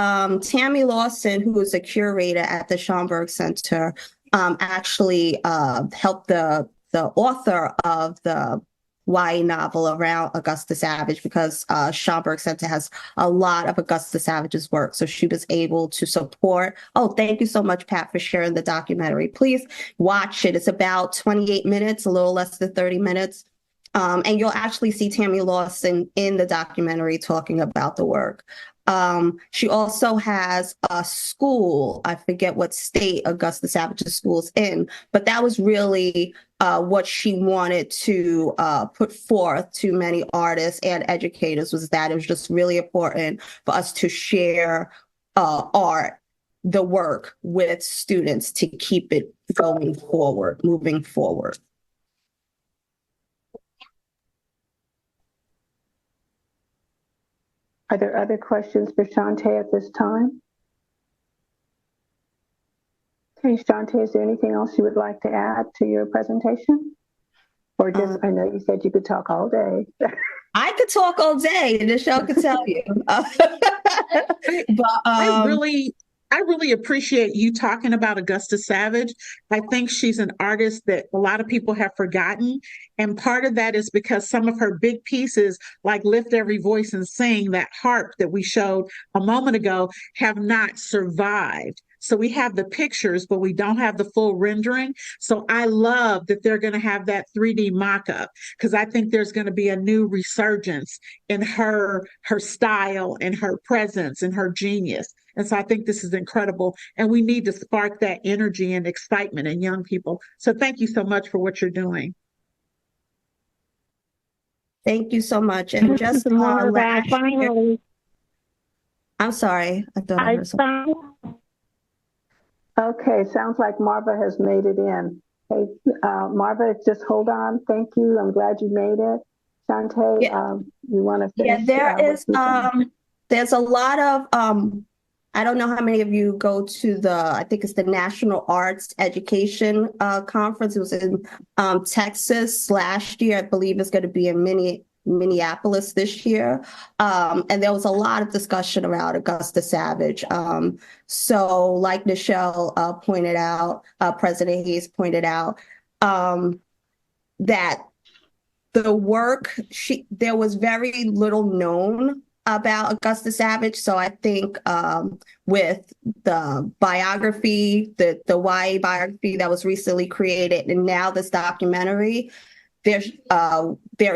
Tammy Lawson, who is a curator at the Schomburg Center, actually helped the author of the YA novel around Augusta Savage because Schomburg Center has a lot of Augusta Savage's work. So she was able to support. Oh, thank you so much, Pat, for sharing the documentary. Please watch it. It's about 28 minutes, a little less than 30 minutes. And you'll actually see Tammy Lawson in the documentary talking about the work. She also has a school. I forget what state Augusta Savage's school's in, but that was really what she wanted to put forth to many artists and educators, was that it was just really important for us to share art, the work, with students to keep it going forward, moving forward. Are there other questions for Shantae at this time? Okay, Shantae, is there anything else you would like to add to your presentation? Or just, I know you said you could talk all day. I could talk all day, and Nichelle could tell you. But I really appreciate you talking about Augusta Savage. I think she's an artist that a lot of people have forgotten. And part of that is because some of her big pieces, like Lift Every Voice and Sing, that harp that we showed a moment ago, have not survived. So we have the pictures, but we don't have the full rendering. So I love that they're going to have that 3D mock-up, because I think there's going to be a new resurgence in her style and her presence and her genius. And so I think this is incredible. And we need to spark that energy and excitement in young people. So thank you so much for what you're doing. Thank you so much. And just finally, I'm sorry. I thought I heard something. Okay, sounds like Marva has made it in. Hey, Marva, just hold on. Thank you. I'm glad you made it. Shantae, you want to finish? Yeah, there's a lot of, I don't know how many of you go to I think it's the National Arts Education Conference. It was in Texas last year. I believe it's going to be in Minneapolis this year. And there was a lot of discussion around Augusta Savage. So like Nichelle pointed out, President Hayes pointed out, that the work, there was very little known about Augusta Savage. So I think with the biography, the YA biography that was recently created, and now this documentary, there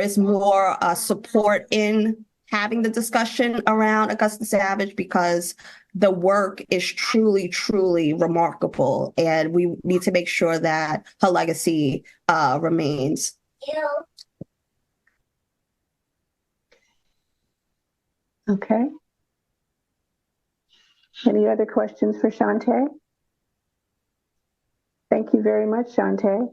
is more support in having the discussion around Augusta Savage, because the work is truly, truly remarkable. And we need to make sure that her legacy remains. Okay. Any other questions for Shantae? Thank you very much, Shantae.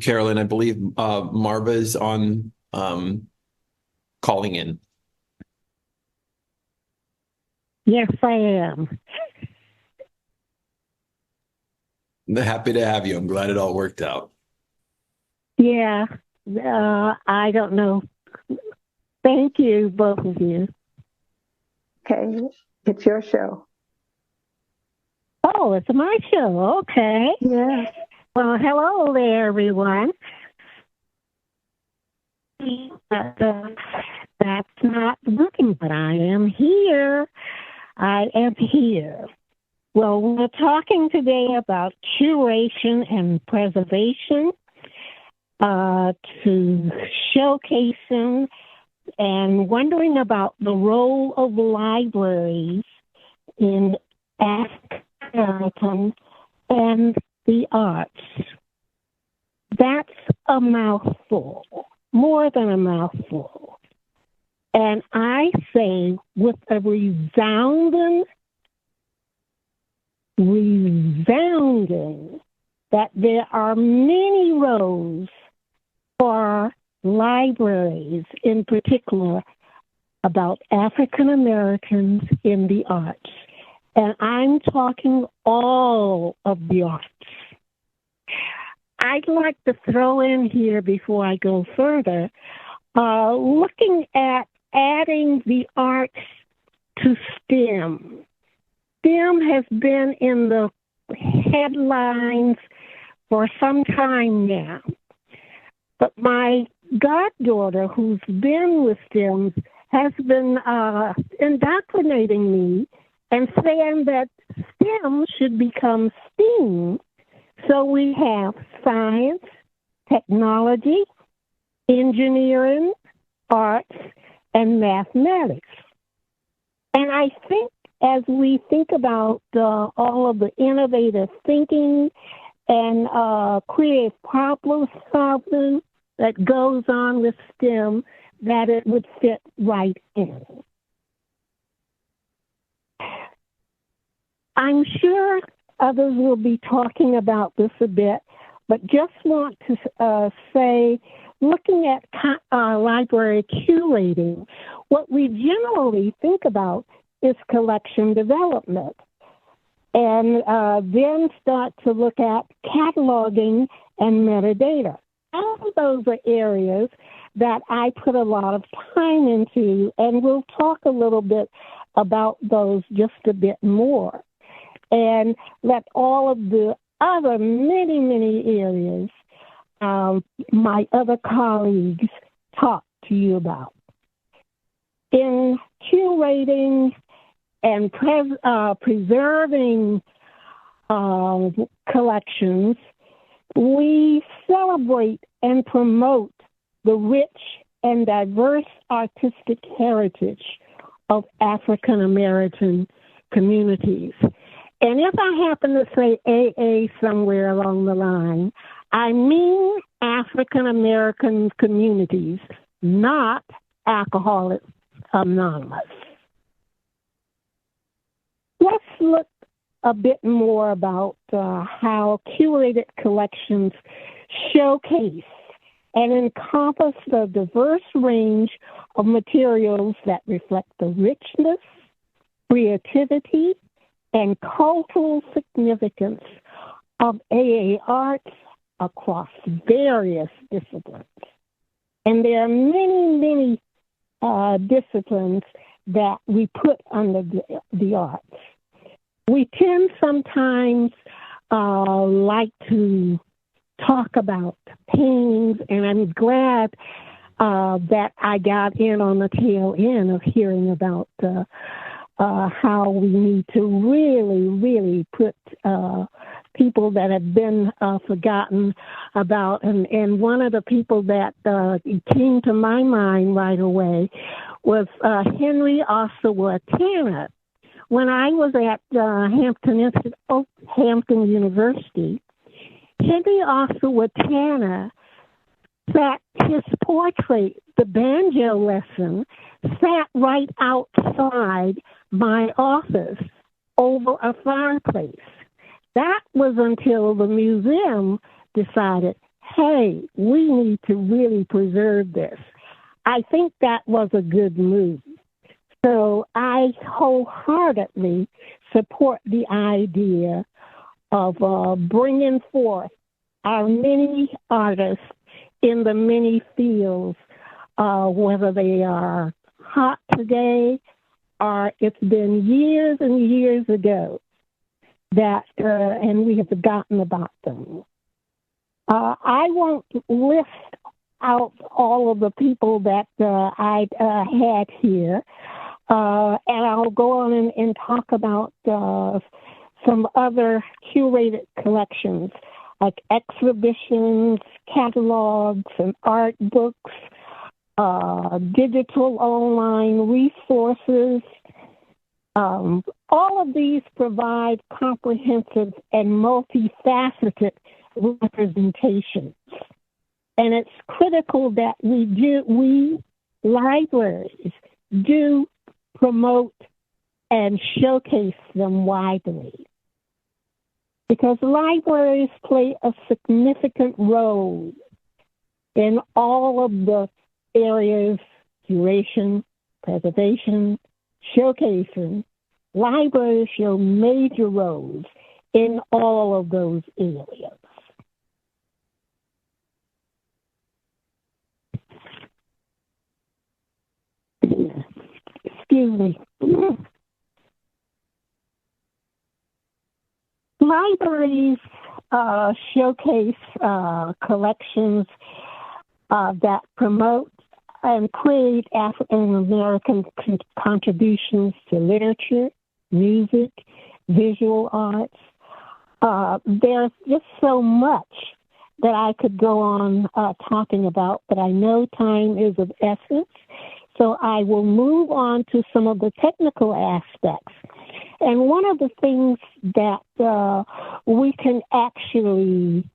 Carolyn, I believe Marva is on calling in. yes, I am. Happy to have you. I'm glad it all worked out. Yeah, I don't know. Thank you, both of you. Okay, it's your show. Oh, it's my show. Okay. Yeah. Well, hello there, everyone. That's not working, but I am here. I am here. Well, we're talking today about curation and preservation, to showcasing and wondering about the role of libraries in African American and the arts. That's a mouthful, more than a mouthful. And I say with a resounding that there are many roles for libraries, in particular, about African Americans in the arts. And I'm talking all of the arts. I'd like to throw in here before I go further, looking at adding the arts to STEM. STEM has been in the headlines for some time now. But my goddaughter, who's been with STEM, has been indoctrinating me and saying that STEM should become STEAM. So we have science, technology, engineering, arts, and mathematics. And I think as we think about all of the innovative thinking and creative problem solving that goes on with STEM, that it would fit right in. I'm sure others will be talking about this a bit, but just want to say, looking at library curating, what we generally think about is collection development, and then start to look at cataloging and metadata. All of those are areas that I put a lot of time into, and we'll talk a little bit about those just a bit more. And let all of the other many, many areas my other colleagues talk to you about. In curating and preserving collections, we celebrate and promote the rich and diverse artistic heritage of African American communities. And if I happen to say AA somewhere along the line, I mean African American communities, not Alcoholics Anonymous. Let's look a bit more about how curated collections showcase and encompass the diverse range of materials that reflect the richness, creativity, and cultural significance of AA arts across various disciplines. And there are many, many disciplines that we put under the arts. We tend sometimes like to talk about paintings, and I'm glad that I got in on the tail end of hearing about how we need to really, really put people that have been forgotten about. And one of the people that came to my mind right away was Henry Ossawa Tanner. When I was at Hampton University, Henry Ossawa Tanner sat his portrait, the banjo lesson, sat right outside my office over a fireplace. That was until the museum decided, hey, we need to really preserve this. I think that was a good move. So I wholeheartedly support the idea of bringing forth our many artists in the many fields, whether they are hot today or it's been years and years ago that, and we have forgotten about them. I won't list out all of the people that I had here, and I'll go on and talk about some other curated collections, like exhibitions, catalogs, and art books, digital online resources. All of these provide comprehensive and multifaceted representations. And it's critical that we libraries do promote and showcase them widely, because libraries play a significant role in all of the areas: curation, preservation, showcasing. Libraries show major roles in all of those areas. Excuse me. Libraries showcase collections that promote and create African American contributions to literature, music, visual arts. There's just so much that I could go on talking about, but I know time is of essence, so I will move on to some of the technical aspects. And one of the things that we can actually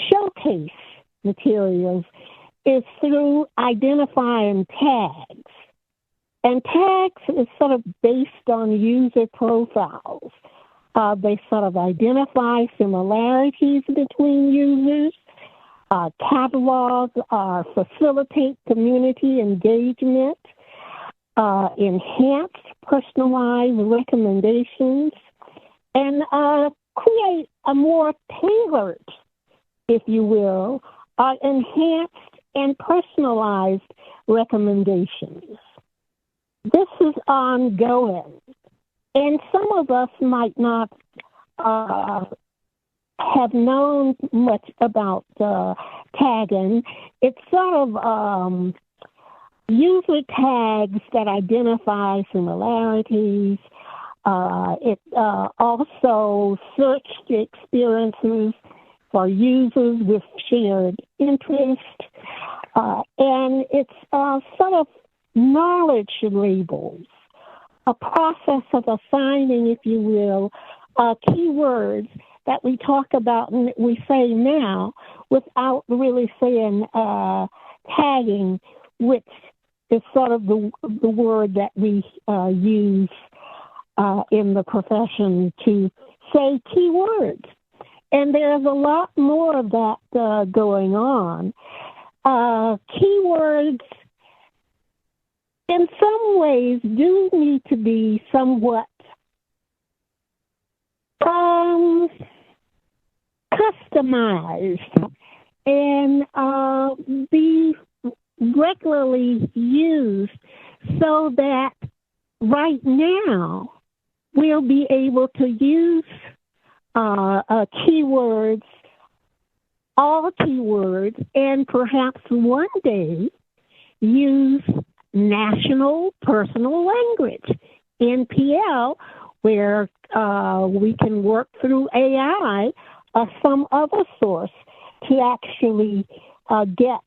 showcase materials is through identifying tags. And tags is sort of based on user profiles. They sort of identify similarities between users, catalog, facilitate community engagement, enhance personalized recommendations, and create a more tailored, if you will, enhanced and personalized recommendations. This is ongoing, and some of us might not have known much about tagging. It's sort of user tags that identify similarities. It also search experiences for users with shared interest. And it's sort of knowledge labels, a process of assigning, if you will, keywords that we talk about and we say now without really saying tagging, which is sort of the word that we use in the profession to say keywords. And there's a lot more of that going on. Keywords, in some ways, do need to be somewhat customized and be regularly used so that right now we'll be able to use keywords, all keywords, and perhaps one day use National Personal Language, NPL, where we can work through AI or some other source to actually get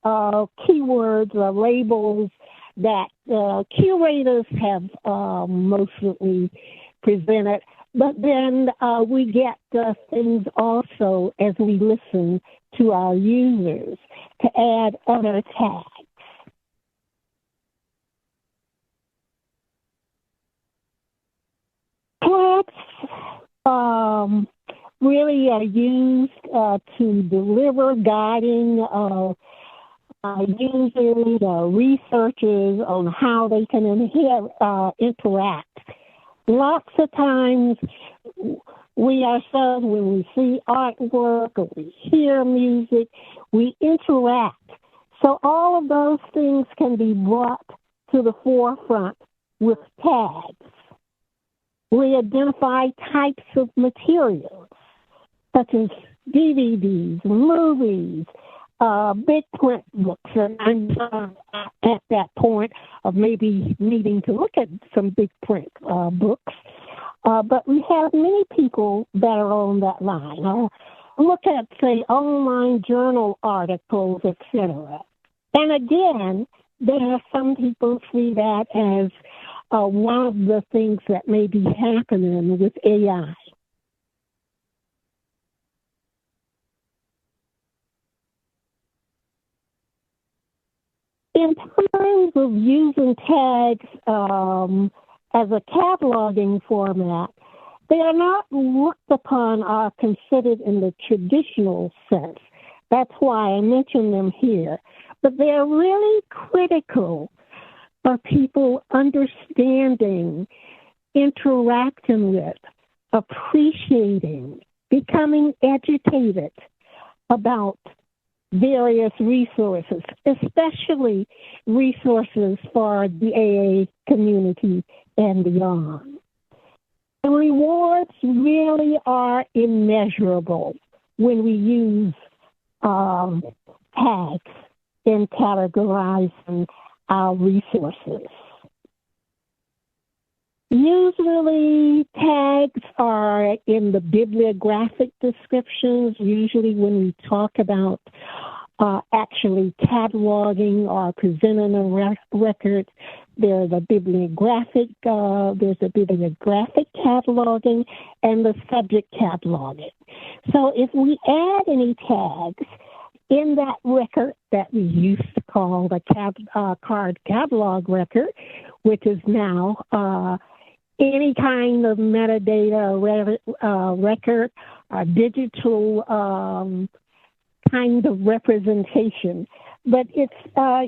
keywords or labels that curators have mostly presented. But then we get things also as we listen to our users to add other tags. Tags really are used to deliver guiding users or researchers on how they can interact. Lots of times we ourselves, when we see artwork or we hear music, we interact. So all of those things can be brought to the forefront with tags. We identify types of materials, such as DVDs, movies, big print books, and I'm at that point of maybe needing to look at some big print books. But we have many people that are on that line. Look at, say, online journal articles, etc. And again, there are some people see that as one of the things that may be happening with AI. In terms of using tags as a cataloging format, they are not looked upon or considered in the traditional sense. That's why I mention them here. But they're really critical for people understanding, interacting with, appreciating, becoming educated about various resources, especially resources for the AA community and beyond. The rewards really are immeasurable when we use tags in categorizing our resources. Usually tags are in the bibliographic descriptions, usually when we talk about actually cataloging or presenting a record. There's a bibliographic cataloging and the subject cataloging. So if we add any tags in that record that we used to call the card catalog record, which is now any kind of metadata record, digital kind of representation, but it's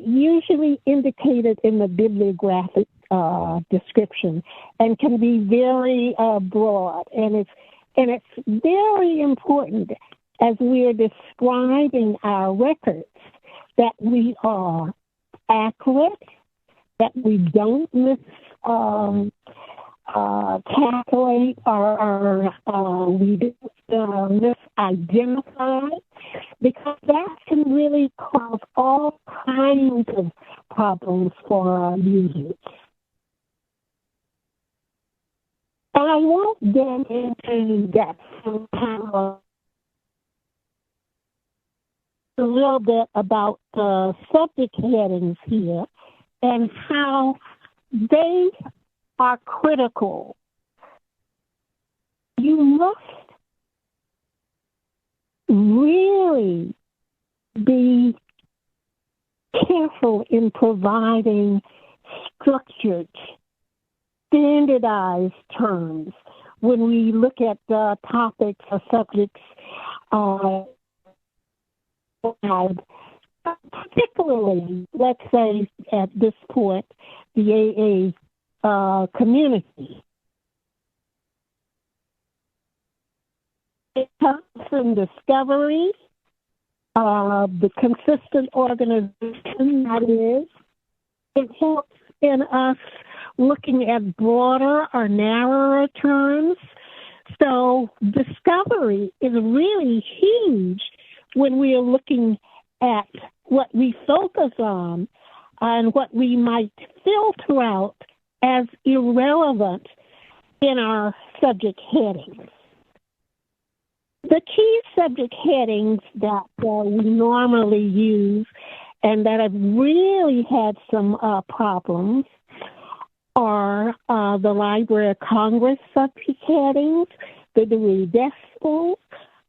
usually indicated in the bibliographic description and can be very broad, and it's very important as we are describing our records that we are accurate, that we don't calculate or we misidentify, because that can really cause all kinds of problems for our users. And I won't get into that sometime. A little bit about the subject headings here and how they are critical. You must really be careful in providing structured, standardized terms when we look at topics or subjects, particularly, let's say at this point, the AA community. It comes from discovery, the consistent organization, that is. It helps in us looking at broader or narrower terms. So discovery is really huge when we are looking at what we focus on and what we might filter out as irrelevant in our subject headings. The key subject headings that we normally use and that have really had some problems are the Library of Congress subject headings, the Dewey Decimals,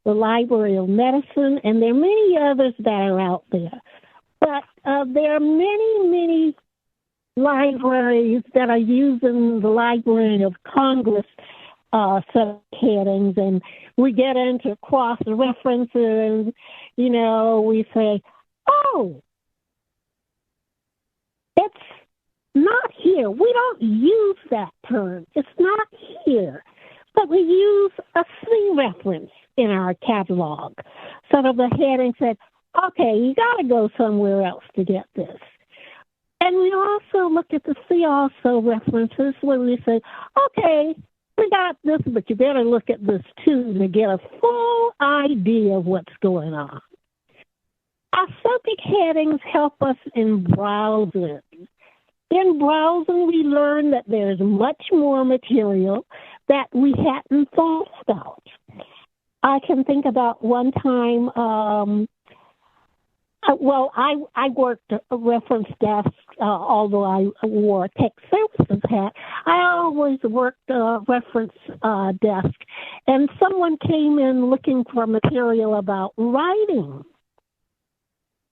the Library of Medicine, and there are many others that are out there. But there are many, many libraries that are using the Library of Congress subheadings, and we get into cross-references, we say, oh, it's not here. We don't use that term. It's not here. But we use a C reference in our catalog. So the heading said, okay, you got to go somewhere else to get this. And we also look at the C also references when we say, okay, we got this, but you better look at this too to get a full idea of what's going on. Our subject headings help us in browsing. In browsing, we learn that there's much more material that we hadn't thought about. I can think about one time, I worked a reference desk, although I wore a tech services hat. I always worked a reference desk, and someone came in looking for material about writing.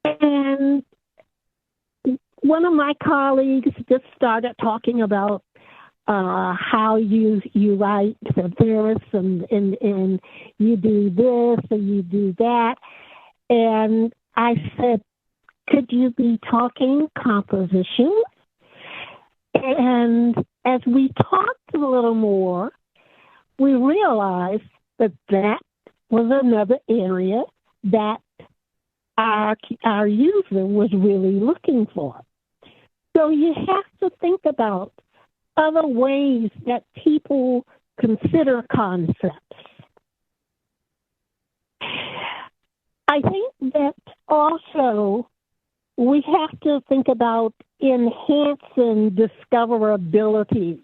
And one of my colleagues just started talking about how you write for this and you do this and you do that. And I said, could you be talking composition? And as we talked a little more, we realized that that was another area that our user was really looking for. So you have to think about other ways that people consider concepts. I think that also we have to think about enhancing discoverability.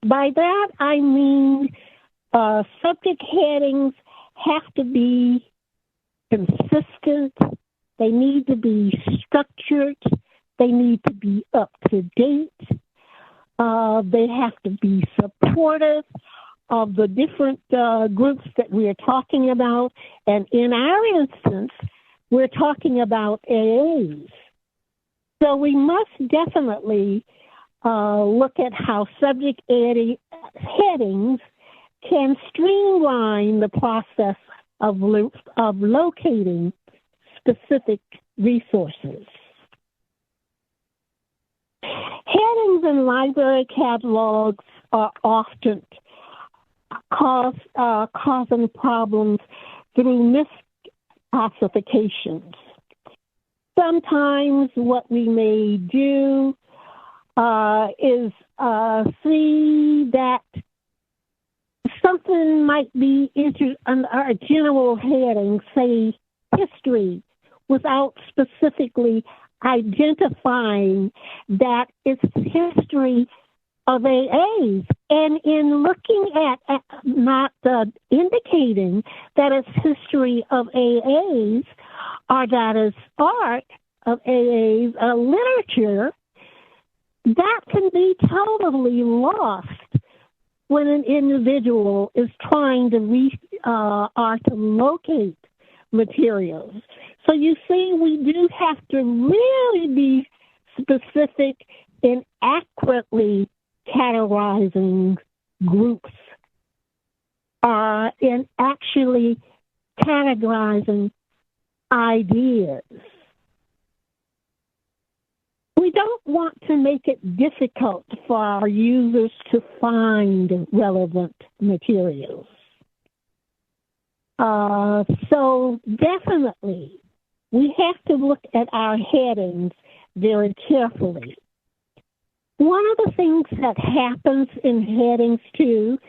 By that, I mean subject headings have to be consistent. They need to be structured. They need to be up to date. They have to be supportive of the different groups that we are talking about. And in our instance, we're talking about AAs. So we must definitely look at how subject headings can streamline the process of locating specific resources. Headings in library catalogs are often causing problems through misclassifications. Sometimes what we may do is see that something might be under a general heading, say history, without specifically identifying that it's history of AAs. And in looking at not indicating that it's history of AAs or that it's art of AAs, literature, that can be totally lost when an individual is trying to locate materials. So you see, we do have to really be specific in accurately categorizing groups, in actually categorizing ideas. We don't want to make it difficult for our users to find relevant materials. So definitely, we have to look at our headings very carefully. One of the things that happens in headings too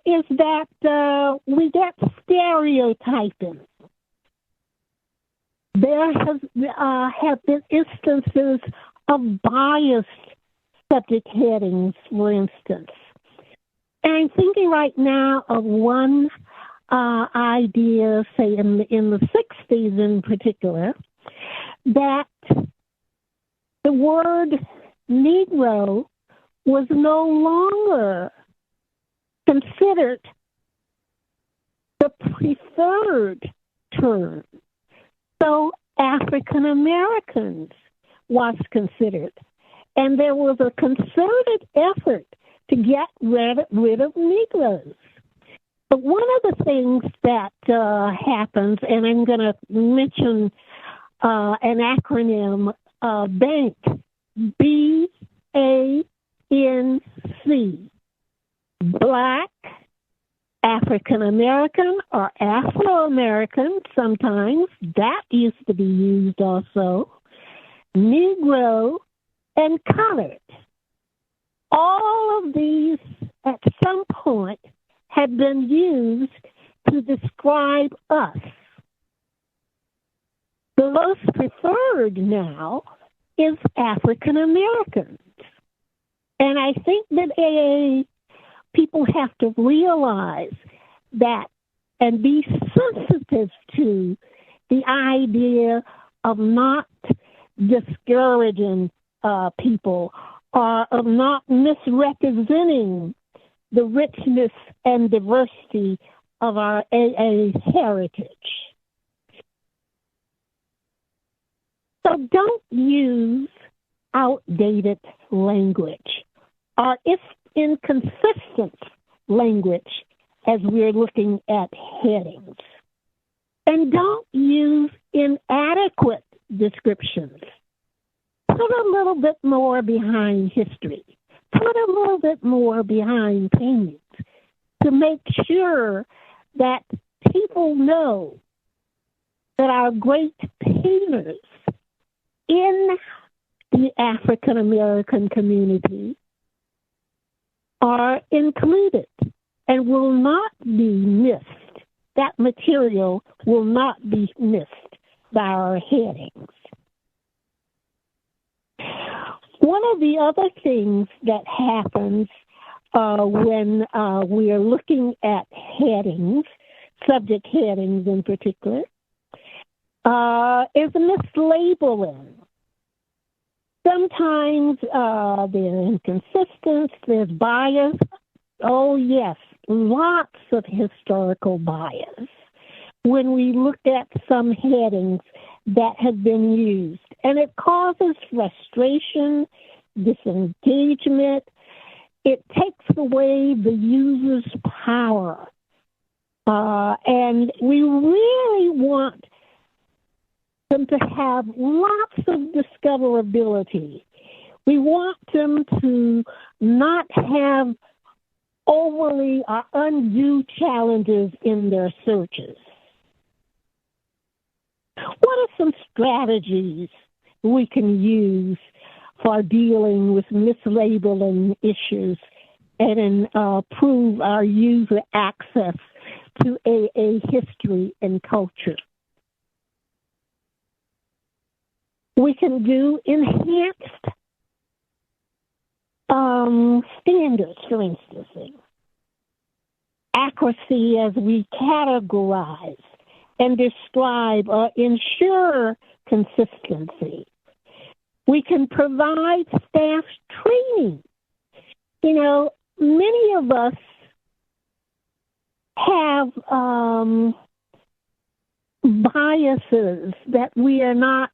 is that we get stereotyping. There have been instances of biased subject headings, for instance. And I'm thinking right now of one idea, say in the 60s in particular, that the word Negro was no longer considered the preferred term. So African Americans was considered. And there was a concerted effort to get rid of Negroes. But one of the things that happens, and I'm going to mention an acronym, BANC, B-A-N-C, Black, African American, or Afro-American, sometimes, that used to be used also, Negro, and colored. All of these, at some point, had been used to describe us. The most preferred now is African Americans. And I think that AA people have to realize that and be sensitive to the idea of not discouraging people or of not misrepresenting the richness and diversity of our AA heritage. So don't use outdated language or inconsistent language as we're looking at headings. And don't use inadequate descriptions. Put a little bit more behind history. Put a little bit more behind paintings to make sure that people know that our great painters in the African American community are included and will not be missed. That material will not be missed by our headings. One of the other things that happens when we are looking at headings, subject headings in particular, is mislabeling. Sometimes they're inconsistent, there's bias. Oh, yes, lots of historical bias when we look at some headings that have been used. And it causes frustration, disengagement. It takes away the user's power. And we really want them to have lots of discoverability. We want them to not have overly or undue challenges in their searches. What are some strategies we can use for dealing with mislabeling issues and improve our user access to AA history and culture? We can do enhanced standards, for instance, accuracy as we categorize and describe or ensure consistency. We can provide staff training. You know, many of us have biases that we are not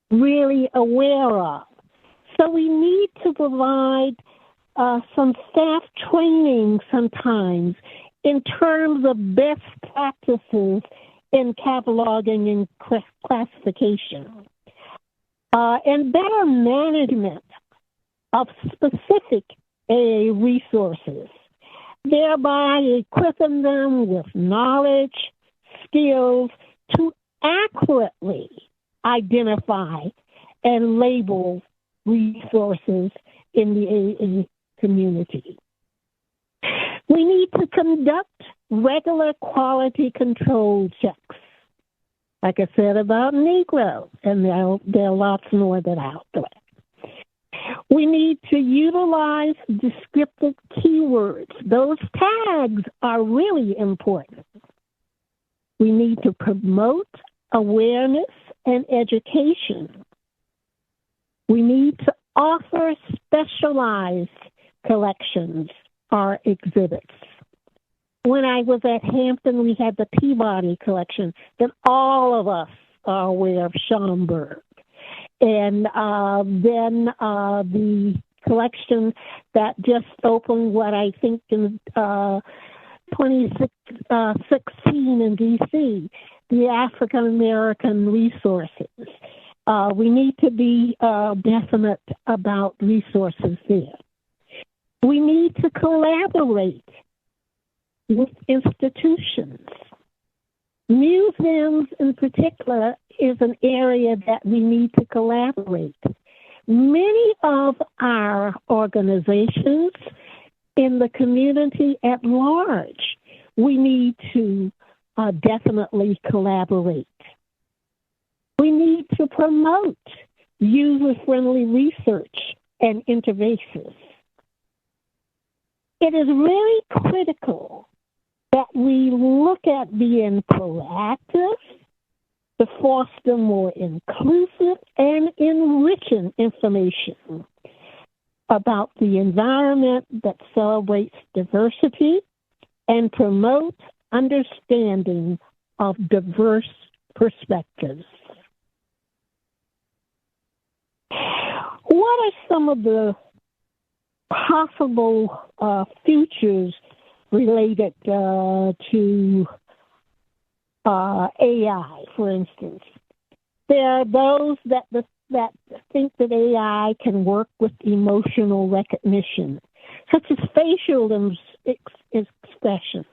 really aware of. So we need to provide some staff training sometimes in terms of best practices in cataloging and classification, and better management of specific AA resources, thereby equipping them with knowledge, skills to accurately identify and label resources in the AA community. We need to conduct regular quality control checks. Like I said about Negroes, and there are lots more that are out there. We need to utilize descriptive keywords. Those tags are really important. We need to promote awareness and education. We need to offer specialized collections or exhibits. When I was at Hampton, we had the Peabody collection that all of us are aware of, Schomburg. And then the collection that just opened, what I think in 2016 in D.C., the African American resources. We need to be definite about resources there. We need to collaborate with institutions. Museums in particular is an area that we need to collaborate. Many of our organizations in the community at large, we need to definitely collaborate. We need to promote user-friendly research and interfaces. It is really critical that we look at being proactive to foster more inclusive and enriching information about the environment that celebrates diversity and promotes understanding of diverse perspectives. What are some of the possible futures related to AI, for instance? There are those that think that AI can work with emotional recognition, such as facial expressions.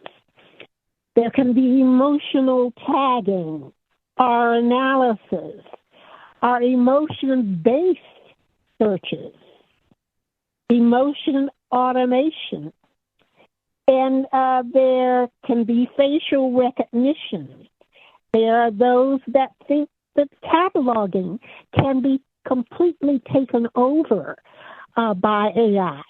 There can be emotional tagging our analysis, our emotion-based searches, emotion automation, and there can be facial recognition. There are those that think that cataloging can be completely taken over by AI.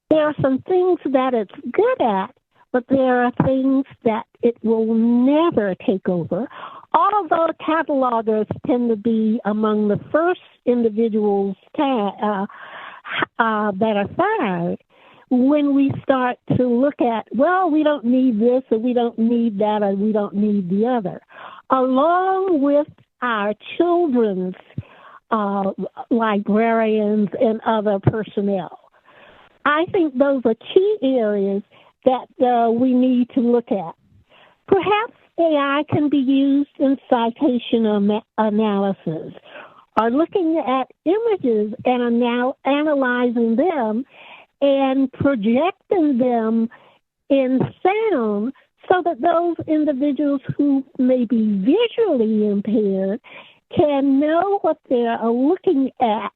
There are some things that it's good at, but there are things that it will never take over. Although catalogers tend to be among the first individuals that are fired, when we start to look at, well, we don't need this, or we don't need that, or we don't need the other, along with our children's librarians and other personnel. I think those are key areas that we need to look at. Perhaps AI can be used in citation analysis, or looking at images and analyzing them and projecting them in sound so that those individuals who may be visually impaired can know what they're looking at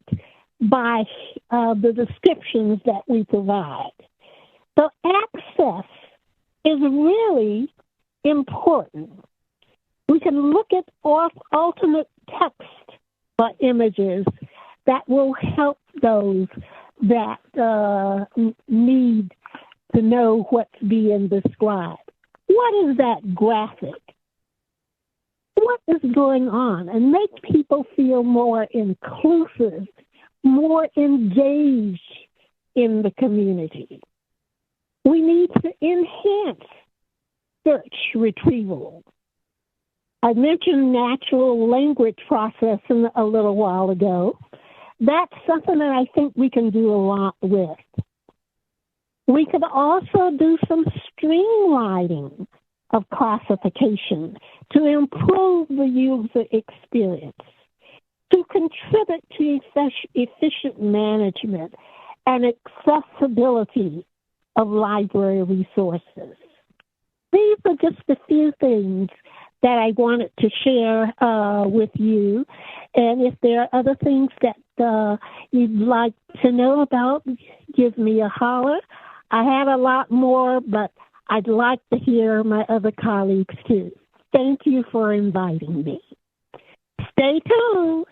by the descriptions that we provide. So access is really important. We can look at alternate text for images that will help those that need to know what's being described. What is that graphic? What is going on? And make people feel more inclusive, more engaged in the community. We need to enhance search retrieval. I mentioned natural language processing a little while ago. That's something that I think we can do a lot with. We could also do some streamlining of classification to improve the user experience, to contribute to efficient management and accessibility of library resources. These are just a few things that I wanted to share with you. And if there are other things that you'd like to know about, give me a holler. I have a lot more, but I'd like to hear my other colleagues too. Thank you for inviting me. Stay tuned.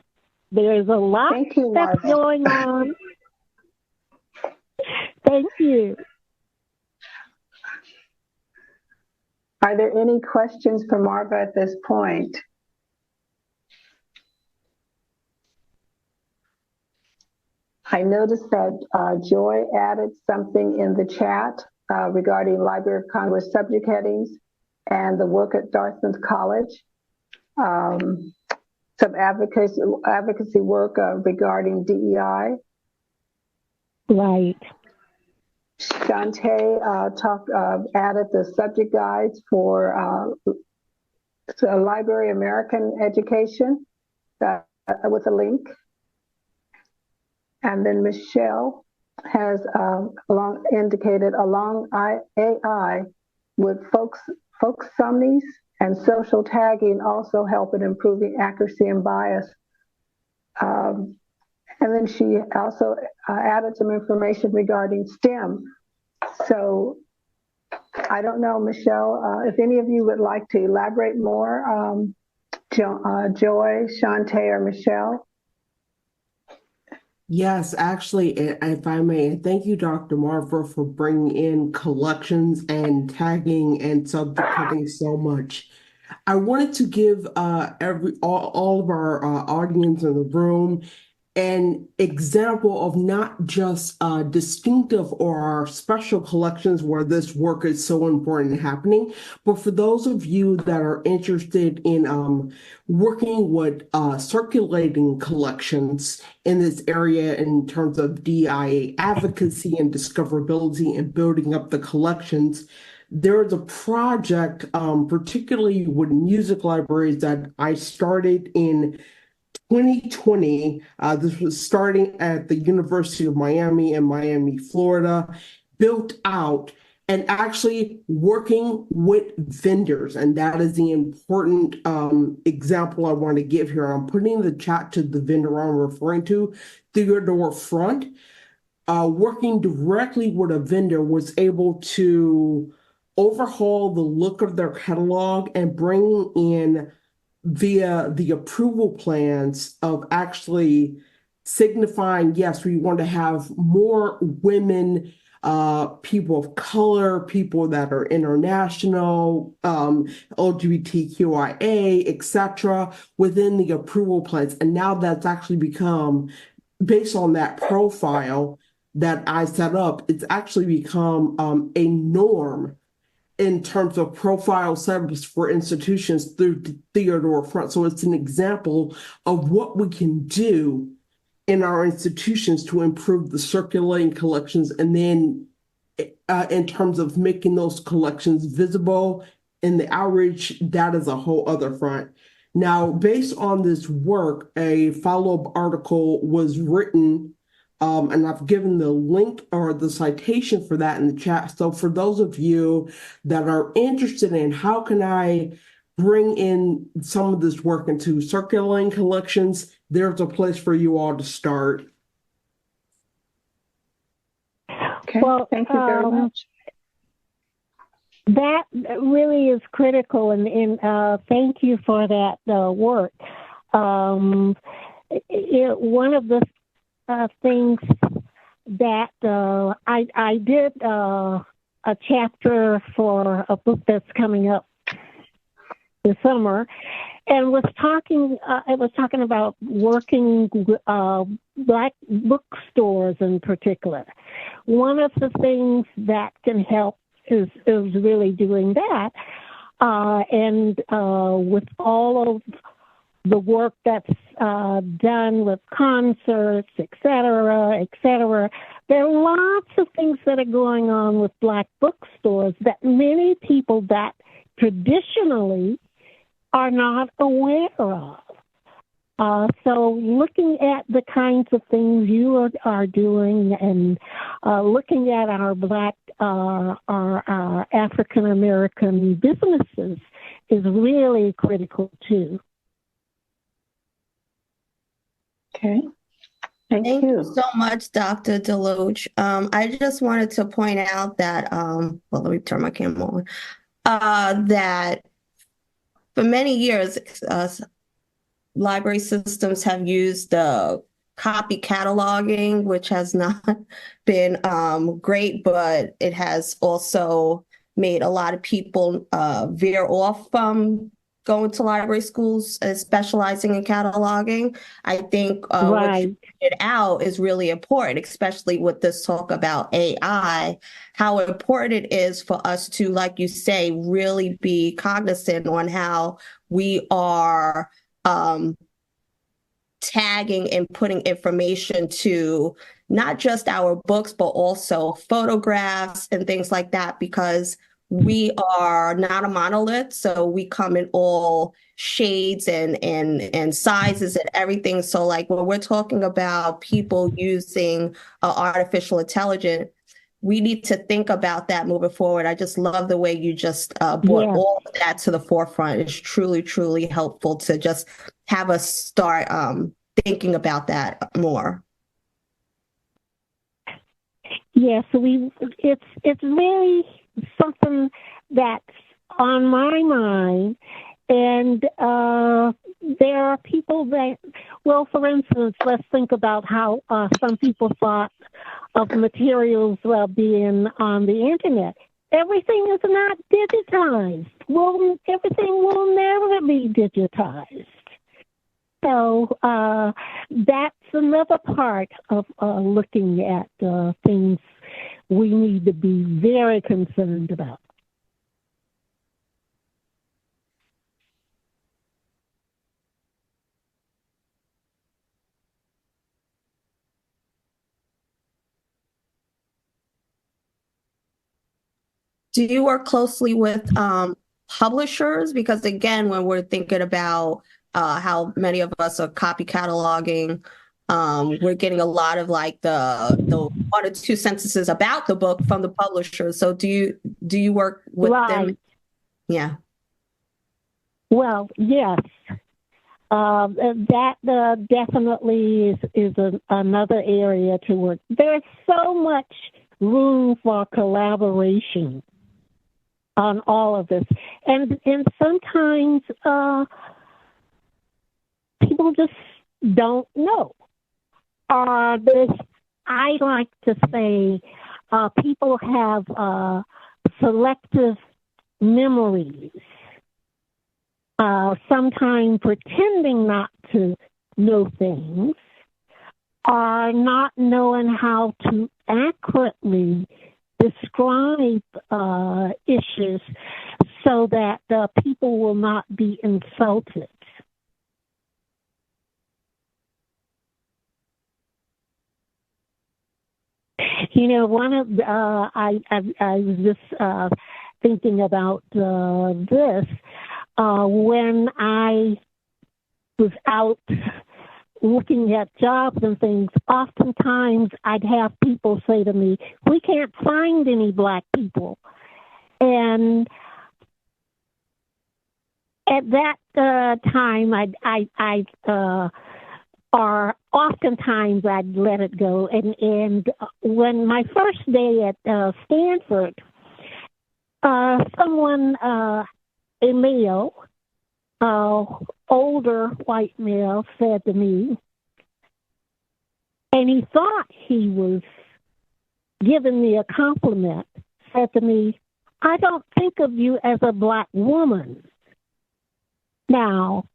There's a lot that's going on. Thank you. Are there any questions for Marva at this point? I noticed that Joy added something in the chat regarding Library of Congress subject headings and the work at Dartmouth College. Some advocacy work regarding DEI. Right. Shante added the subject guides for Library American Education with a link. And then Michelle has indicated along AI with folk summaries and social tagging also help in improving accuracy and bias. And then she also added some information regarding STEM. So I don't know, Michelle, if any of you would like to elaborate more, Joy, Shante, or Michelle? Yes, actually, if I may, thank you, Dr. Marva, for bringing in collections and tagging and subject heading so much. I wanted to give all of our audience in the room an example of not just distinctive or our special collections where this work is so important and happening, but for those of you that are interested in working with circulating collections in this area in terms of DIA advocacy and discoverability and building up the collections, there's a project, particularly with music libraries, that I started in 2020. This was starting at the University of Miami in Miami, Florida, built out and actually working with vendors. And that is the important example I want to give here. I'm putting in the chat to the vendor I'm referring to, Theodore Front. Working directly with a vendor was able to overhaul the look of their catalog and bring in via the approval plans of actually signifying, yes, we want to have more women, people of color, people that are international, LGBTQIA, etc., within the approval plans. And now that's actually become, based on that profile that I set up, it's actually become a norm in terms of profile service for institutions through Theodore Front. So it's an example of what we can do in our institutions to improve the circulating collections, and then in terms of making those collections visible in the outreach, that is a whole other front. Now, based on this work, a follow-up article was written, and I've given the link or the citation for that in the chat. So for those of you that are interested in how can I bring in some of this work into circulating collections, there's a place for you all to start. Okay, Well, thank you very much. That really is critical, and thank you for that work. One of the things that I did a chapter for a book that's coming up this summer, and was talking. I was talking about working Black bookstores in particular. One of the things that can help is really doing that, and with all of the work that's done with concerts, et cetera, there are lots of things that are going on with Black bookstores that many people that traditionally are not aware of. So looking at the kinds of things you are doing, and looking at our Black, our African American businesses is really critical too. Okay. Thank you so much, Dr. Deloach. I just wanted to point out that, well, let me turn my camera on, that for many years, library systems have used copy cataloging, which has not been great, but it has also made a lot of people veer off from going to library schools and specializing in cataloging. I think what you pointed out is really important, especially with this talk about AI, how important it is for us to, like you say, really be cognizant on how we are tagging and putting information to not just our books, but also photographs and things like that, because we are not a monolith. So we come in all shades and sizes and everything. So like when we're talking about people using artificial intelligence, we need to think about that moving forward. I just love the way you just brought all of that to the forefront. It's truly, truly helpful to just have us start thinking about that more. Yes, it's really something that's on my mind, and there are people that, well, for instance, let's think about how some people thought of materials being on the internet. Everything is not digitized. Well, everything will never be digitized. So that's another part of looking at things we need to be very concerned about. Do you work closely with publishers? Because again, when we're thinking about how many of us are copy cataloging We're getting a lot of like the 1 or 2 sentences about the book from the publisher. So do you work with them? Yeah. Well, yes. That definitely is another area to work. There's so much room for collaboration on all of this, and sometimes people just don't know. I like to say people have selective memories. Sometimes pretending not to know things, or not knowing how to accurately describe issues so that people will not be insulted. You know, one of I was just thinking about this when I was out looking at jobs and things. Oftentimes, I'd have people say to me, "We can't find any Black people," and at that time, or oftentimes I'd let it go. And when my first day at Stanford, someone, a male, older white male, said to me, and he thought he was giving me a compliment, said to me, "I don't think of you as a Black woman." Now,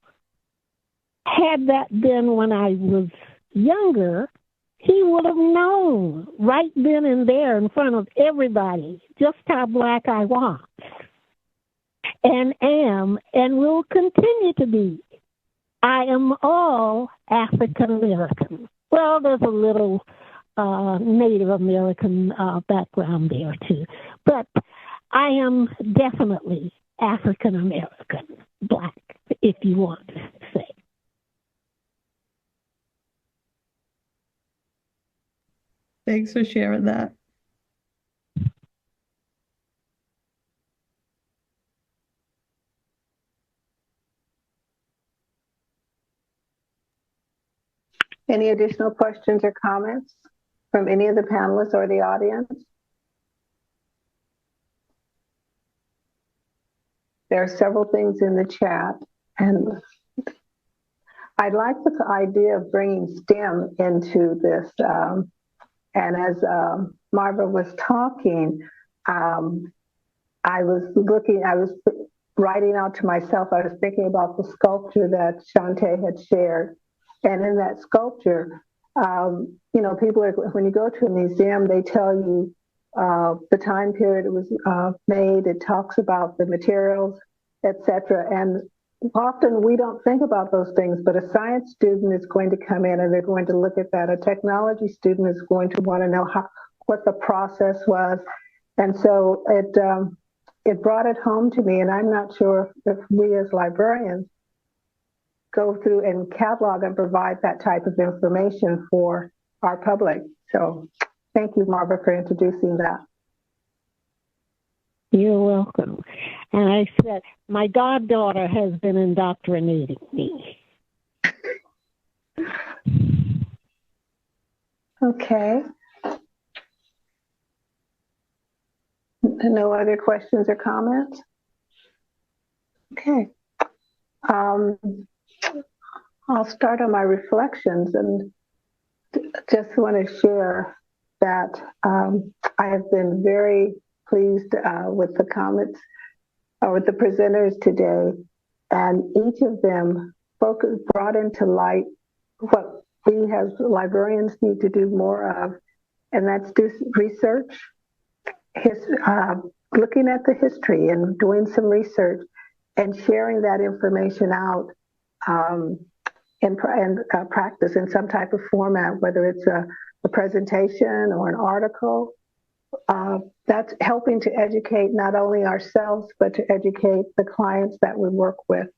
had that been when I was younger, he would have known right then and there in front of everybody just how Black I was and am and will continue to be. I am all African American. Well, there's a little Native American background there too, but I am definitely African American, Black, if you want to say. Thanks for sharing that. Any additional questions or comments from any of the panelists or the audience? There are several things in the chat, and I like the idea of bringing STEM into this. And as Marva was talking, I was writing out to myself, I was thinking about the sculpture that Shante had shared. And in that sculpture, you know, when you go to a museum, they tell you the time period it was made. It talks about the materials, etc. And often we don't think about those things, but a science student is going to come in and they're going to look at that. A technology student is going to want to know what the process was. And so it brought it home to me, and I'm not sure if we as librarians go through and catalog and provide that type of information for our public. So thank you, Marva, for introducing that. You're welcome. And I said, my goddaughter has been indoctrinating me. Okay. No other questions or comments? Okay. I'll start on my reflections, and just want to share that I have been very pleased with the comments with the presenters today, and each of them brought into light what we as librarians need to do more of, and that's do research, looking at the history and doing some research and sharing that information out in practice in some type of format, whether it's a presentation or an article. That's helping to educate not only ourselves, but to educate the clients that we work with.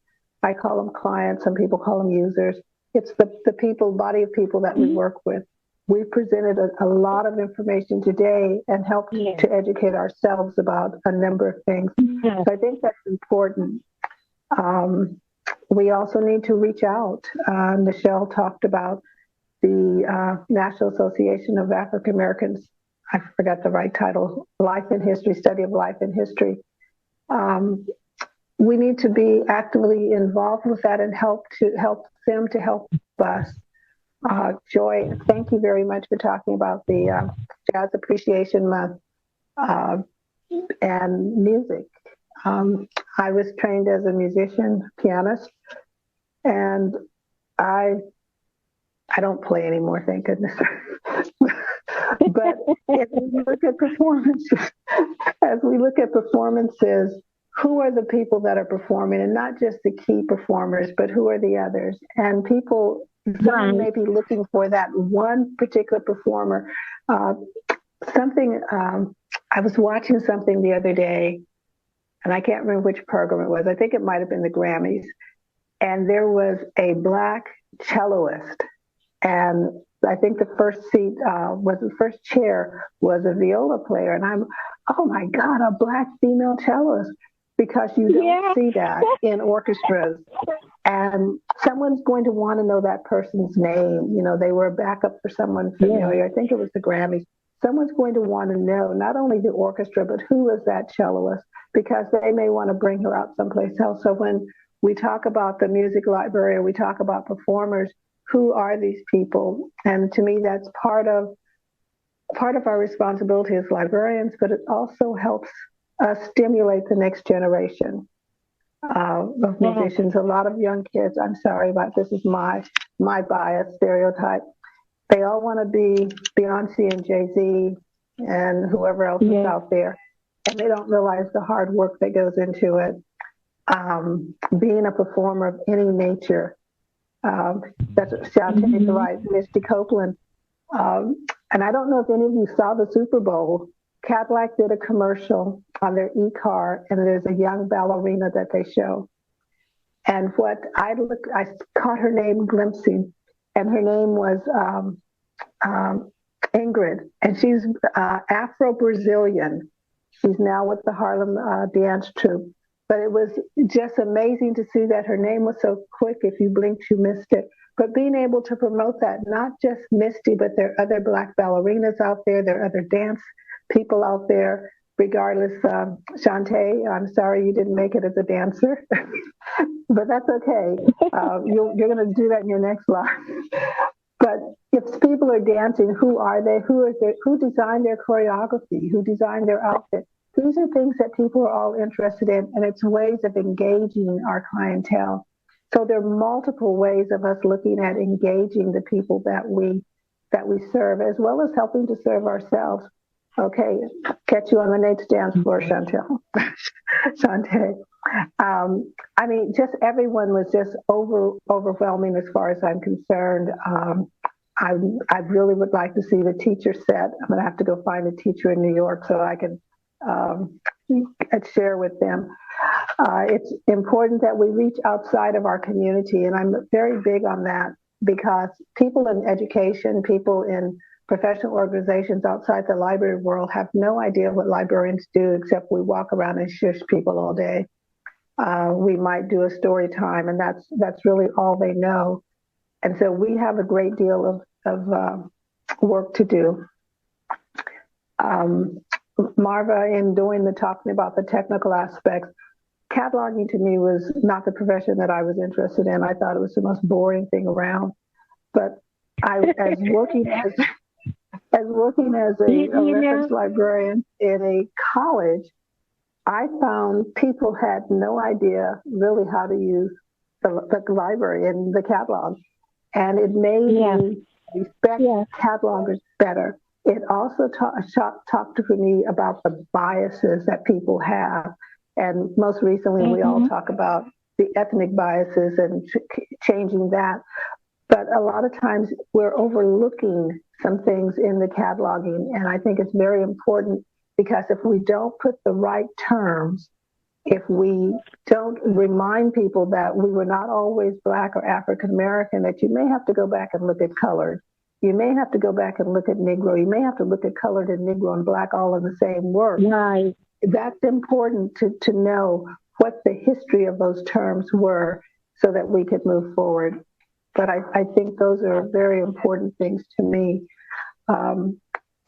I call them clients, some people call them users. it's the people, body of people that we work with. We've presented a lot of information today and helped to educate ourselves about a number of things. So I think that's important. We also need to reach out. Michelle talked about the National Association of African Americans. I forgot the right title, Life in History, Study of Life in History. We need to be actively involved with that and help them to help us. Joy, thank you very much for talking about the Jazz Appreciation Month and music. I was trained as a musician, pianist, and I don't play anymore, thank goodness. But if we look at performances, as we look at performances, who are the people that are performing, and not just the key performers, but who are the others? And people, someone may be looking for that one particular performer. I was watching something the other day, and I can't remember which program it was. I think it might have been the Grammys. And there was a Black celloist. And I think the first chair was a viola player. And I'm, oh my God, a Black female celloist. Because you don't see that in orchestras. And someone's going to want to know that person's name. You know, they were a backup for someone familiar. I think it was the Grammys. Someone's going to want to know not only the orchestra, but who is that celloist, because they may want to bring her out someplace else. So when we talk about the music library, or we talk about performers, who are these people? And to me, that's part of our responsibility as librarians, but it also helps stimulate the next generation of musicians. A lot of young kids, I'm sorry about this, is my bias stereotype. They all want to be Beyonce and Jay-Z and whoever else is out there. And they don't realize the hard work that goes into it. Being a performer of any nature, that's Shantae's right, Misty Copeland. And I don't know if any of you saw the Super Bowl. Cadillac did a commercial on their e-car, and there's a young ballerina that they show. And I caught her name glimpsing, and her name was Ingrid, and she's Afro-Brazilian. She's now with the Harlem Dance Troupe. But it was just amazing to see that her name was so quick. If you blinked, you missed it. But being able to promote that, not just Misty, but there are other Black ballerinas out there. There are other dance people out there, regardless. Shantae, I'm sorry you didn't make it as a dancer, but that's okay. You're going to do that in your next life. But if people are dancing, who are they? Who designed their choreography? Who designed their outfit? These are things that people are all interested in, and it's ways of engaging our clientele. So there are multiple ways of us looking at engaging the people that we serve, as well as helping to serve ourselves. Okay, catch you on the next dance floor, Shantae. I mean, just everyone was just overwhelming as far as I'm concerned. I really would like to see the teacher set. I'm going to have to go find a teacher in New York so I can share with them. It's important that we reach outside of our community, and I'm very big on that, because people in education, people in professional organizations outside the library world have no idea what librarians do, except we walk around and shush people all day. We might do a story time, and that's really all they know. And so we have a great deal of work to do. Marva, in doing the talking about the technical aspects, cataloging to me was not the profession that I was interested in. I thought it was the most boring thing around. But as working as a reference librarian in a college, I found people had no idea really how to use the library and the catalog. And it made me respect catalogers better. It also talked to me about the biases that people have. And most recently, we all talk about the ethnic biases and changing that. But a lot of times we're overlooking some things in the cataloging. And I think it's very important, because if we don't put the right terms if we don't remind people that we were not always Black or African American, that you may have to go back and look at colored. You may have to go back and look at Negro. You may have to look at colored and Negro and Black all in the same work. Right. That's important to know what the history of those terms were so that we could move forward. But I think those are very important things to me.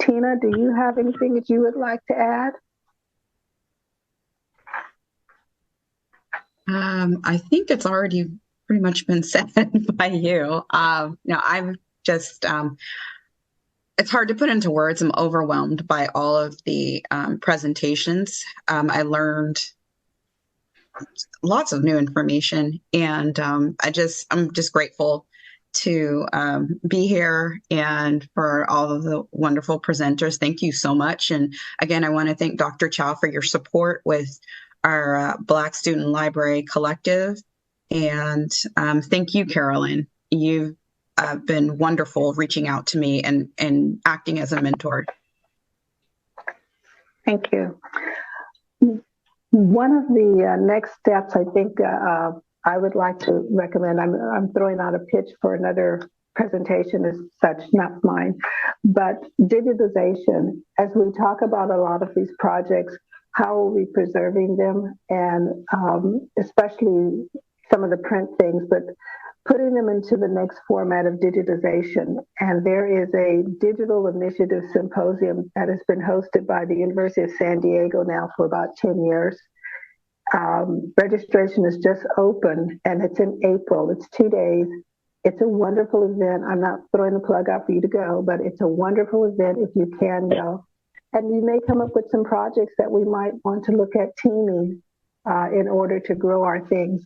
Tina, do you have anything that you would like to add? I think it's already pretty much been said by you. No, I'm just, it's hard to put into words. I'm overwhelmed by all of the presentations. I learned lots of new information, and I'm just grateful to be here and for all of the wonderful presenters. Thank you so much. And again, I want to thank Dr. Chow for your support with our Black Student Library Collective. And thank you, Carolyn. You've been wonderful reaching out to me and acting as a mentor. Thank you. One of the next steps I think I would like to recommend, I'm throwing out a pitch for another presentation as such, not mine, but digitization. As we talk about a lot of these projects, how are we preserving them? And especially some of the print things, but putting them into the next format of digitization. And there is a digital initiative symposium that has been hosted by the University of San Diego now for about 10 years. Registration is just open and it's in April. It's 2 days. It's a wonderful event. I'm not throwing the plug out for you to go, but it's a wonderful event if you can go. And you may come up with some projects that we might want to look at teaming in order to grow our things.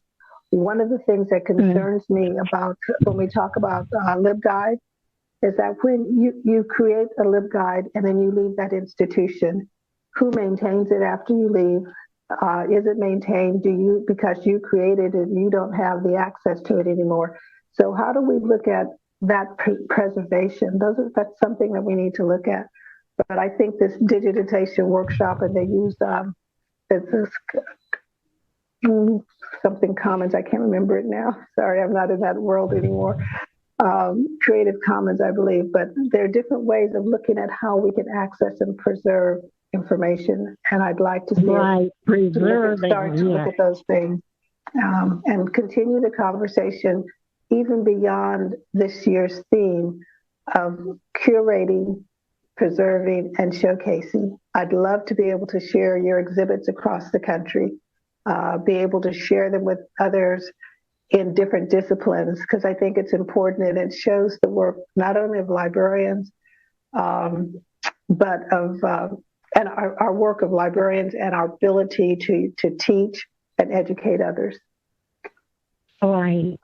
One of the things that concerns me about when we talk about LibGuide is that when you create a LibGuide and then you leave that institution, who maintains it after you leave? Is it maintained? Because you created it, you don't have the access to it anymore. So how do we look at that preservation? That's something that we need to look at. But I think this digitization workshop, and they use something Commons, I can't remember it now. Sorry, I'm not in that world anymore. Creative Commons, I believe. But there are different ways of looking at how we can access and preserve information. And I'd like to see start to look at those things and continue the conversation even beyond this year's theme of curating, preserving, and showcasing. I'd love to be able to share your exhibits across the country, be able to share them with others in different disciplines, because I think it's important and it shows the work not only of librarians, but of and our work of librarians and our ability to teach and educate others. Right.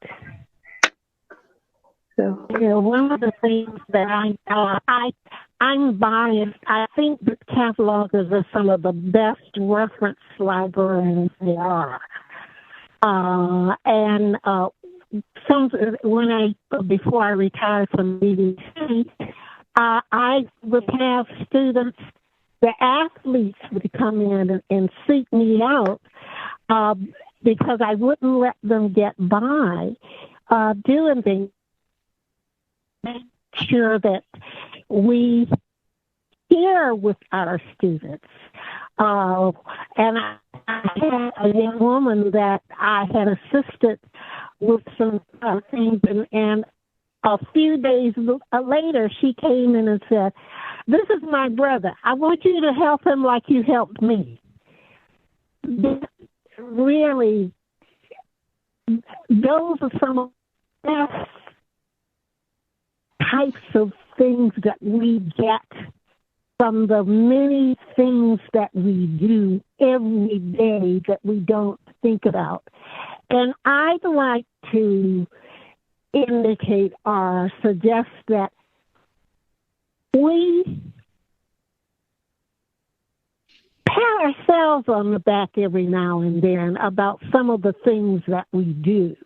So, one of the things that I'm biased. I think that catalogers are some of the best reference librarians there are. Before I retired from BBC, I would have students, the athletes would come in and seek me out because I wouldn't let them get by doing things. Make sure that we share with our students. And I had a young woman that I had assisted with some things, and a few days later, she came in and said, "This is my brother. I want you to help him like you helped me." Really, those are some of the best types of things that we get from the many things that we do every day that we don't think about. And I'd like to indicate or suggest that we pat ourselves on the back every now and then about some of the things that we do.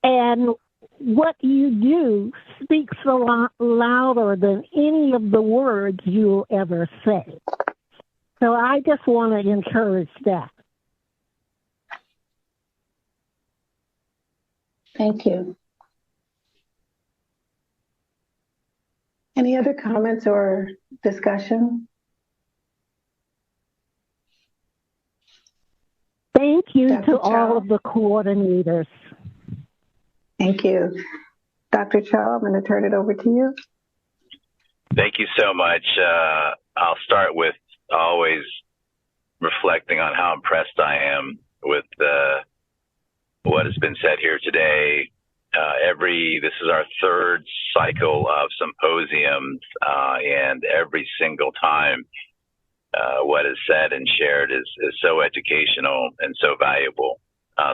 And what you do speaks a lot louder than any of the words you'll ever say. So I just want to encourage that. Thank you. Any other comments or discussion? Thank you Dr. to all Chow. of the coordinators. Thank you. Dr. Chow, I'm going to turn it over to you. Thank you so much. I'll start with always reflecting on how impressed I am with what has been said here today. This is our third cycle of symposiums, and every single time what is said and shared is so educational and so valuable.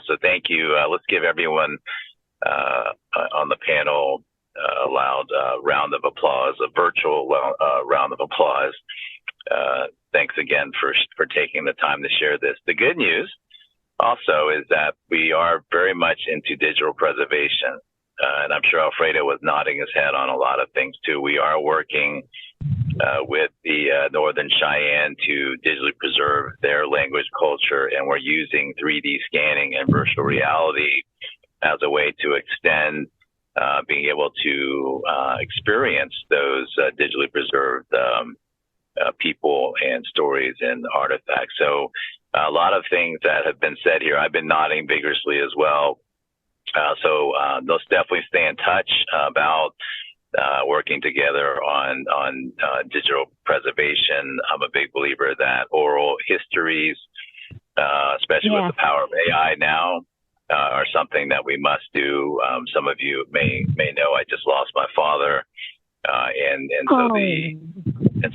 So thank you. Let's give everyone on the panel a loud round of applause, a virtual round of applause. Thanks again for taking the time to share this. The good news also is that we are very much into digital preservation. And I'm sure Alfredo was nodding his head on a lot of things too. We are working with the Northern Cheyenne to digitally preserve their language culture, and we're using 3D scanning and virtual reality as a way to extend being able to experience those digitally preserved people and stories and artifacts. So a lot of things that have been said here, I've been nodding vigorously as well. So let's definitely stay in touch about working together on digital preservation. I'm a big believer that oral histories, especially with the power of AI now, are something that we must do. Some of you may know I just lost my father,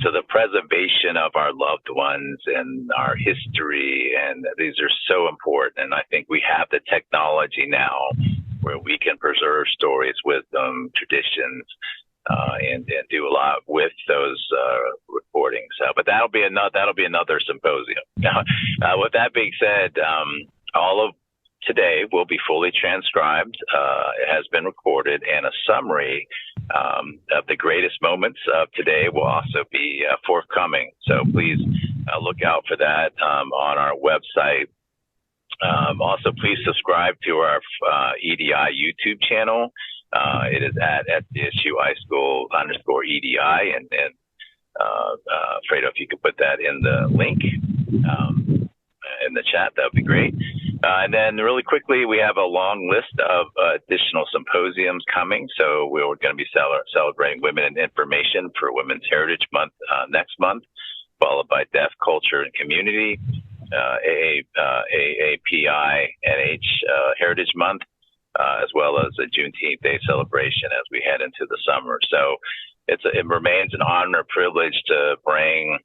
so the preservation of our loved ones and our history, and these are so important. And I think we have the technology now where we can preserve stories, wisdom, traditions, and do a lot with those recordings. But that'll be another symposium. With that being said, all of today will be fully transcribed. It has been recorded, and a summary of the greatest moments of today will also be forthcoming. So please look out for that on our website. Also, please subscribe to our EDI YouTube channel. It is at SDSU iSchool_EDI, and Fredo, if you could put that in the link in the chat, that would be great. And then really quickly, we have a long list of additional symposiums coming. So we're going to be celebrating Women in Information for Women's Heritage Month next month, followed by Deaf Culture and Community, AAPI NH Heritage Month, as well as a Juneteenth Day celebration as we head into the summer. So it remains an honor, privilege to bring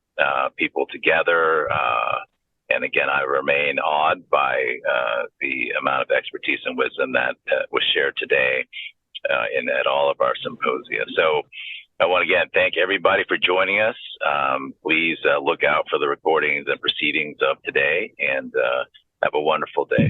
people together. And again, I remain awed by the amount of expertise and wisdom that was shared today at all of our symposia. So I want to again thank everybody for joining us. Please look out for the recordings and proceedings of today, and have a wonderful day.